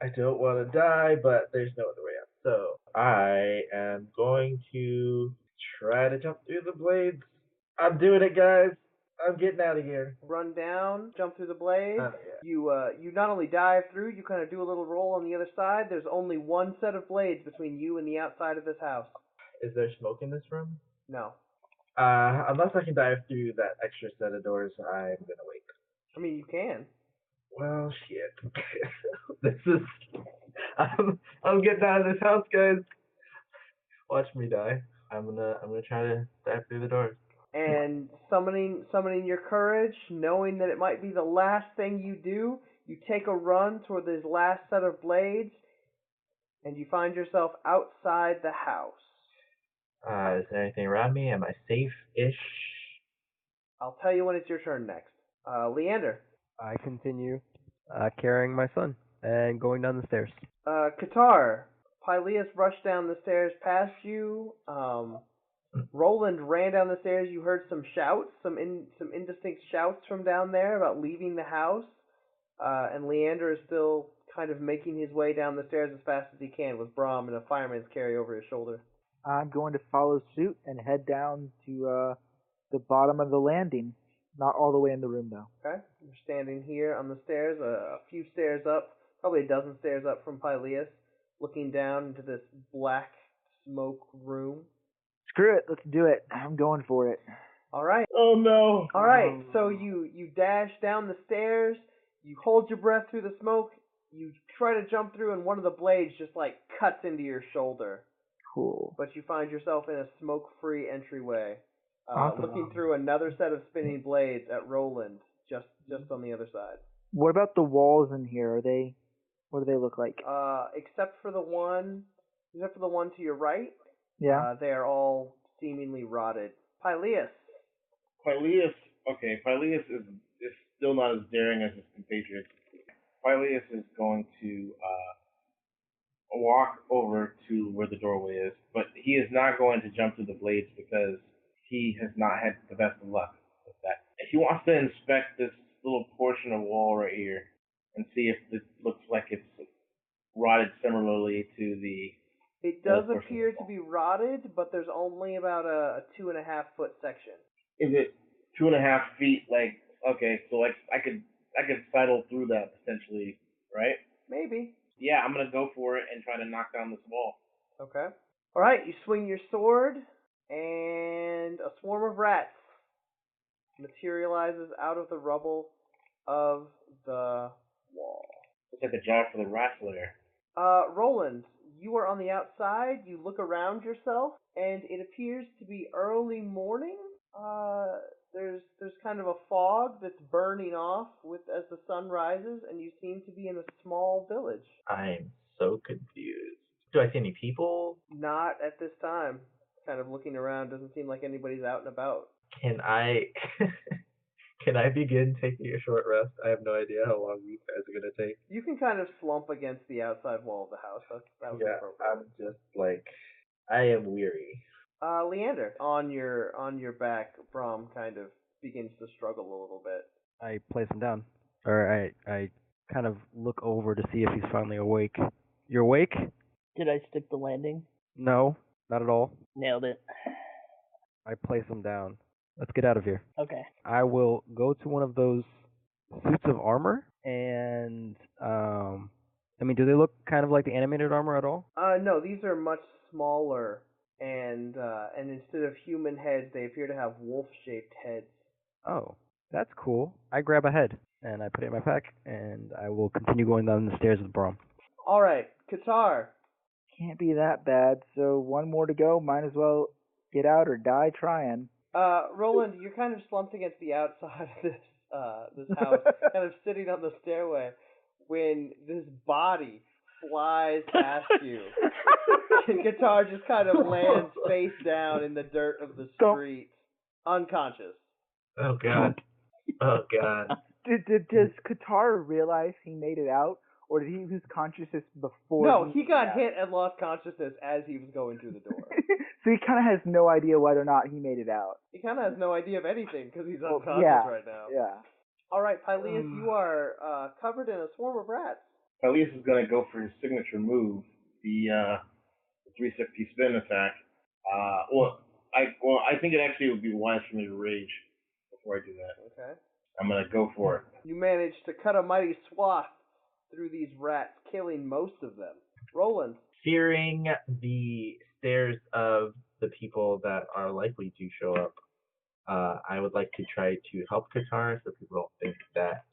I don't want to die, but there's no other way out. So I am going to try to jump through the blades. I'm doing it, guys. I'm getting out of here. Run down, jump through the blades. Yeah. You not only dive through, you kind of do a little roll on the other side. There's only one set of blades between you and the outside of this house. Is there smoke in this room? No. Unless I can dive through that extra set of doors, I'm gonna wait. I mean, you can. Well, shit. This is. I'm getting out of this house, guys. Watch me die. I'm gonna try to dive through the doors. And summoning your courage, knowing that it might be the last thing you do, you take a run toward this last set of blades, and you find yourself outside the house. Is there anything around me? Am I safe-ish? I'll tell you when it's your turn next. Leander. I continue carrying my son and going down the stairs. Qatar. Pyleus rushed down the stairs past you. Roland ran down the stairs. You heard some shouts, some indistinct shouts from down there about leaving the house. And Leander is still kind of making his way down the stairs as fast as he can with Brahm and a fireman's carry over his shoulder. I'm going to follow suit and head down to the bottom of the landing. Not all the way in the room, though. Okay. You're standing here on the stairs, a few stairs up, probably a dozen stairs up from Pyleus, looking down into this black smoke room. Screw it. Let's do it. I'm going for it. All right. Oh, no. All right. So you dash down the stairs. You hold your breath through the smoke. You try to jump through, and one of the blades just, like, cuts into your shoulder. Cool. But you find yourself in a smoke-free entryway. Awesome. Looking through another set of spinning blades at Roland, just on the other side. What about the walls in here? What do they look like? Except for the one to your right. Yeah. They are all seemingly rotted. Pyleus. Pyleus is still not as daring as his compatriots. Pyleus is going to walk over to where the doorway is, but he is not going to jump through the blades because he has not had the best of luck with that. He wants to inspect this little portion of wall right here and see if it looks like it's rotted similarly to the... It does appear to be rotted, but there's only about a 2.5 foot section. Is it 2.5 feet? Like, okay, so like I could sidle through that potentially, right? Maybe. Yeah, I'm gonna go for it and try to knock down this wall. Okay. All right, you swing your sword, and a swarm of rats materializes out of the rubble of the wall. Looks like a job for the rat slayer. Roland, you are on the outside. You look around yourself, and it appears to be early morning. There's kind of a fog that's burning off as the sun rises, and you seem to be in a small village. I'm so confused. Do I see any people? Not at this time. Kind of looking around, doesn't seem like anybody's out and about. Can I Can I begin taking a short rest? I have no idea how long these guys are gonna take. You can kind of slump against the outside wall of the house. That would be Yeah, appropriate. I'm just like, I am weary. Leander, on your back, Brom kind of begins to struggle a little bit. I place him down, or I kind of look over to see if he's finally awake. You're awake? Did I stick the landing? No, not at all. Nailed it. I place him down. Let's get out of here. Okay. I will go to one of those suits of armor, and I mean, do they look kind of like the animated armor at all? No, these are much smaller, and instead of human heads, they appear to have wolf-shaped heads. Oh, that's cool. I grab a head and I put it in my pack, and I will continue going down the stairs with Brom. All right, Qatar. Can't be that bad. So one more to go. Might as well get out or die trying. Roland, you're kind of slumped against the outside of this house, kind of sitting on the stairway, when this body flies past you. And Qatar just kind of lands face down in the dirt of the street, unconscious. Oh god. Oh god. Does Qatar realize he made it out, or did he lose consciousness before? No, he got hit and lost consciousness as he was going through the door. So he kind of has no idea whether or not he made it out. He kind of has no idea of anything because he's Well, unconscious yeah, right now. Yeah. All right, Pyleus, you are covered in a swarm of rats. Elias is going to go for his signature move, the 360 spin attack. I think it actually would be wise for me to rage before I do that. Okay. I'm going to go for it. You managed to cut a mighty swath through these rats, killing most of them. Roland. Fearing the stares of the people that are likely to show up, I would like to try to help Qatar so people don't think that,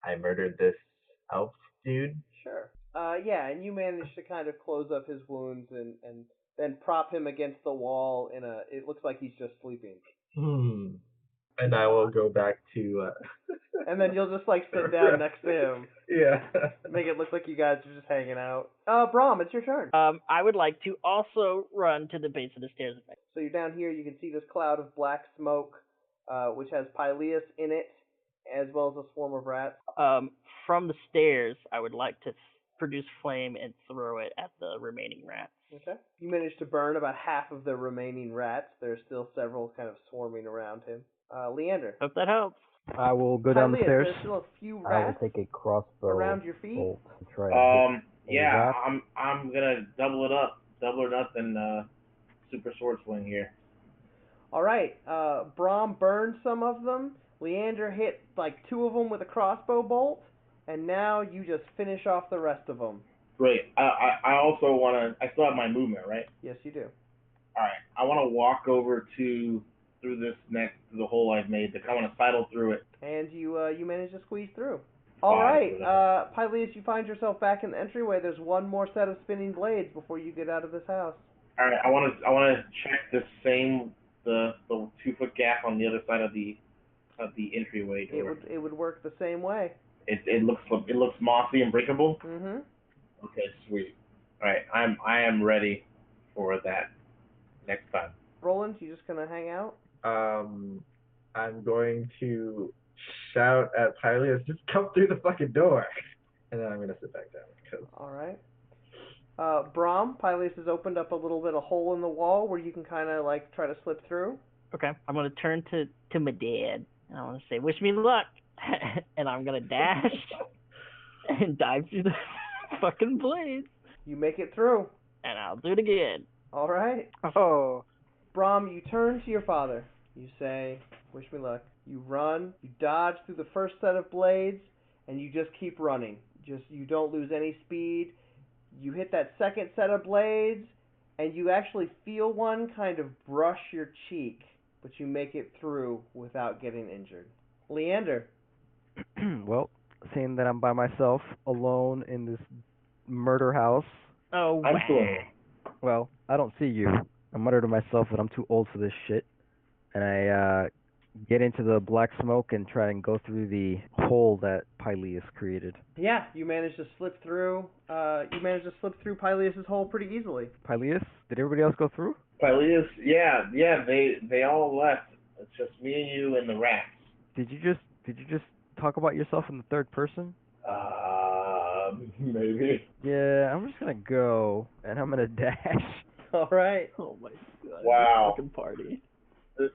I murdered this elf dude. Sure. Yeah, and you managed to kind of close up his wounds and then prop him against the wall it looks like he's just sleeping. And I will go back to and then you'll just sit down next to him. Yeah. Make it look like you guys are just hanging out. Brom, it's your turn. I would like to also run to the base of the stairs. So you're down here, you can see this cloud of black smoke, which has Pyleus in it, as well as a swarm of rats. From the stairs, I would like to produce flame and throw it at the remaining rats. Okay. You managed to burn about half of the remaining rats. There's still several kind of swarming around him. Leander. Hope that helps. I will go down the stairs. There's still a few I will rats take a crossbow around your feet. bolt and try to hit a Yeah, rat. I'm gonna double it up, and super sword swing here. All right. Brom burned some of them. Leander hit 2 of them with a crossbow bolt, and now you just finish off the rest of them. Great. I also wanna. I still have my movement, right? Yes, you do. All right. I want to walk over through the hole I've made. I want to sidle through it. And you manage to squeeze through. All right, Pyleus, you find yourself back in the entryway. There's one more set of spinning blades before you get out of this house. All right. I want to check the 2-foot gap on the other side of the entryway door. It would work the same way. It looks mossy and breakable. Mhm. Okay, sweet. All right. I am ready for that next time. Roland, you just gonna hang out? I'm going to shout at Pyleus, just come through the fucking door. And then I'm going to sit back down. All right. Brom, Pyleus has opened up a little bit of hole in the wall where you can kind of try to slip through. Okay. I'm going to turn to my dad, and I want to say, wish me luck. And I'm going to dash and dive through the fucking blades. You make it through. And I'll do it again. All right. Oh. Brom, you turn to your father. You say, wish me luck. You run, you dodge through the first set of blades, and you just keep running. You don't lose any speed. You hit that second set of blades, and you actually feel one kind of brush your cheek, but you make it through without getting injured. Leander. Well, seeing that I'm by myself, alone in this murder house. Oh, I'm cool. Well, I don't see you. I mutter to myself that I'm too old for this shit, and I get into the black smoke and try and go through the hole that Pyleus created. Yeah, you managed to slip through. Pyleus' hole pretty easily. Pyleus? Did everybody else go through? Pyleus, yeah, they all left. It's just me and you and the rats. Did you just talk about yourself in the third person? Maybe. Yeah, I'm just gonna go and I'm gonna dash. All right. Oh my god. Wow. Fucking party. This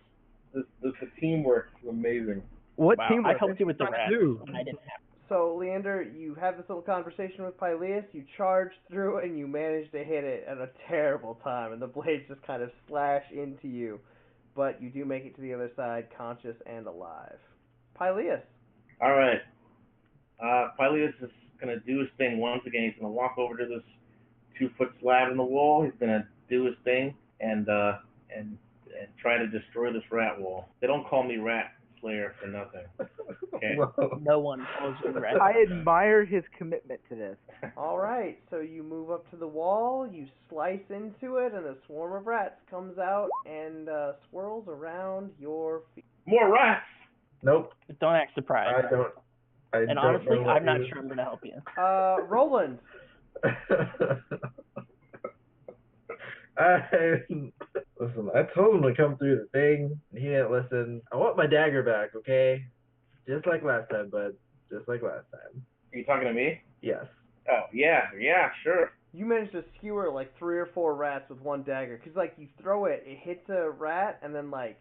the teamwork is amazing. What Wow. team? I helped you with the rats, do? and I didn't have. So, Leander, you have this little conversation with Pyleus, you charge through, and you manage to hit it at a terrible time, and the blades just kind of slash into you. But you do make it to the other side, conscious and alive. Pyleus. All right. Pyleus is gonna do his thing once again. He's gonna walk over to this 2-foot slab in the wall. He's gonna do his thing and try to destroy this rat wall. They don't call me Rat Slayer for nothing. Okay. Whoa. No one calls you rat. I admire his commitment to this. All right, so you move up to the wall, you slice into it, and a swarm of rats comes out and swirls around your feet. More rats. Nope. Don't act surprised. I And don't honestly, know what I'm not you- sure I'm gonna help you. Roland. Listen, I told him to come through the thing, and he didn't listen. I want my dagger back, okay? Just like last time, bud. Just like last time. Are you talking to me? Yes. Oh yeah, sure. You manage to skewer like 3 or 4 rats with one dagger. Because, like, you throw it, it hits a rat, and then, like,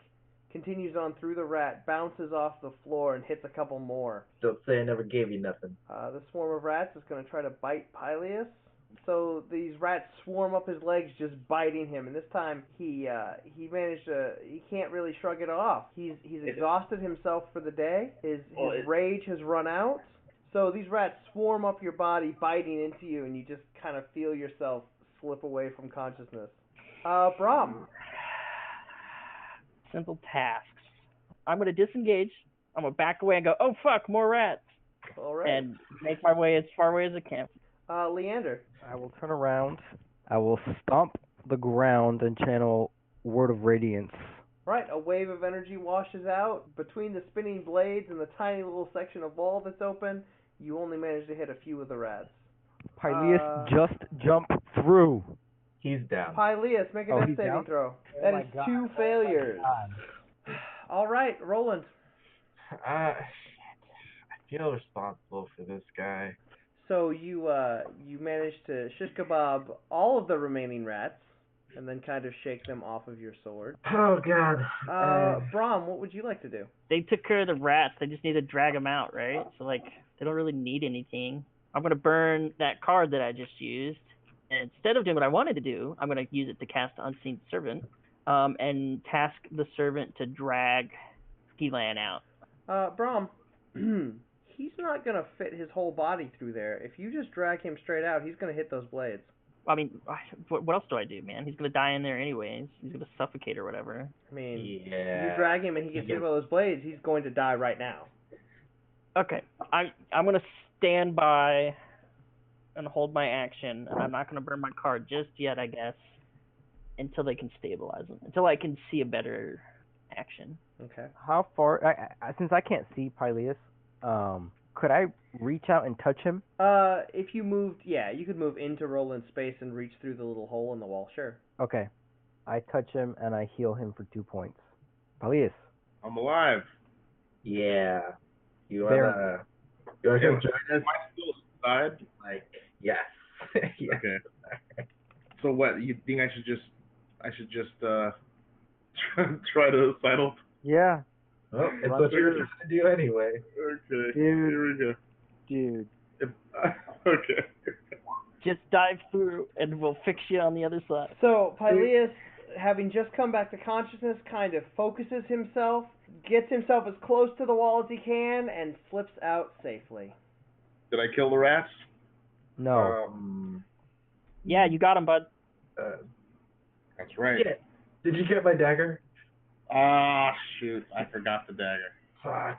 continues on through the rat, bounces off the floor, and hits a couple more. Don't say I never gave you nothing. The swarm of rats is going to try to bite Pyleus. So these rats swarm up his legs, just biting him. And this time he managed to. He can't really shrug it off. He's exhausted himself for the day. His rage has run out. So these rats swarm up your body, biting into you, and you just kind of feel yourself slip away from consciousness. Brahm. Simple tasks. I'm gonna disengage. I'm gonna back away and go, oh fuck, more rats, All right. and make my way as far away as I can. Leander. I will turn around. I will stomp the ground and channel Word of Radiance. Right, a wave of energy washes out. Between the spinning blades and the tiny little section of wall that's open, you only manage to hit a few of the rats. Pyleus, just jump through. He's down. Pyleus, make a Oh, death he's saving down? throw. Oh That my is God. 2 failures. All right, Roland. I feel responsible for this guy. So you managed to shish kebab all of the remaining rats, and then kind of shake them off of your sword. Oh God. Brahm, what would you like to do? They took care of the rats. They just need to drag them out, right? So like, they don't really need anything. I'm gonna burn that card that I just used. And instead of doing what I wanted to do, I'm gonna use it to cast Unseen Servant, and task the servant to drag Skilan out. Brahm, he's not gonna fit his whole body through there. If you just drag him straight out, he's gonna hit those blades. I mean, what else do I do, man? He's gonna die in there anyways. He's gonna suffocate or whatever. I mean, Yeah. you drag him and he gets hit by those blades, he's going to die right now. Okay, I'm gonna stand by and hold my action, and I'm not gonna burn my card just yet, I guess, until they can stabilize him, until I can see a better action. Okay. How far? Since I can't see Pyleus, could I reach out and touch him? If you moved, yeah, you could move into Roland's space and reach through the little hole in the wall, sure. Okay. I touch him and I heal him for 2 points. Pyleus. I'm alive. Yeah. You There. wanna come join us? Am I still inside? Like, yes. Yeah. Okay. So what? You think I should just try to sidle? Yeah, Well, it's what you're trying to do anyway. Okay. Dude. Here we go. dude. Okay. Just dive through, and we'll fix you on the other side. So, Pyleus, having just come back to consciousness, kind of focuses himself, gets himself as close to the wall as he can, and slips out safely. Did I kill the rats? No. Yeah, you got him, bud. That's right. Shit. Did you get my dagger? Ah, shoot. I forgot the dagger. Fuck.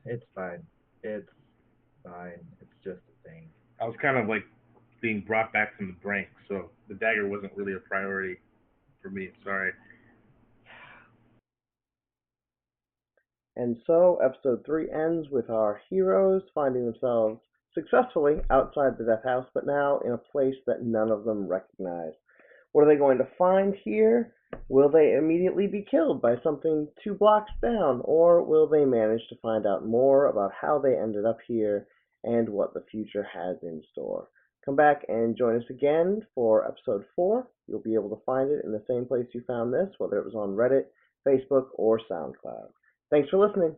It's fine. It's fine. It's just a thing. I was kind of like being brought back from the brink, so the dagger wasn't really a priority for me. Sorry. And so, episode 3 ends with our heroes finding themselves successfully outside the death house, but now in a place that none of them recognize. What are they going to find here? Will they immediately be killed by something 2 blocks down, or will they manage to find out more about how they ended up here and what the future has in store? Come back and join us again for episode 4. You'll be able to find it in the same place you found this, whether it was on Reddit, Facebook, or SoundCloud. Thanks for listening.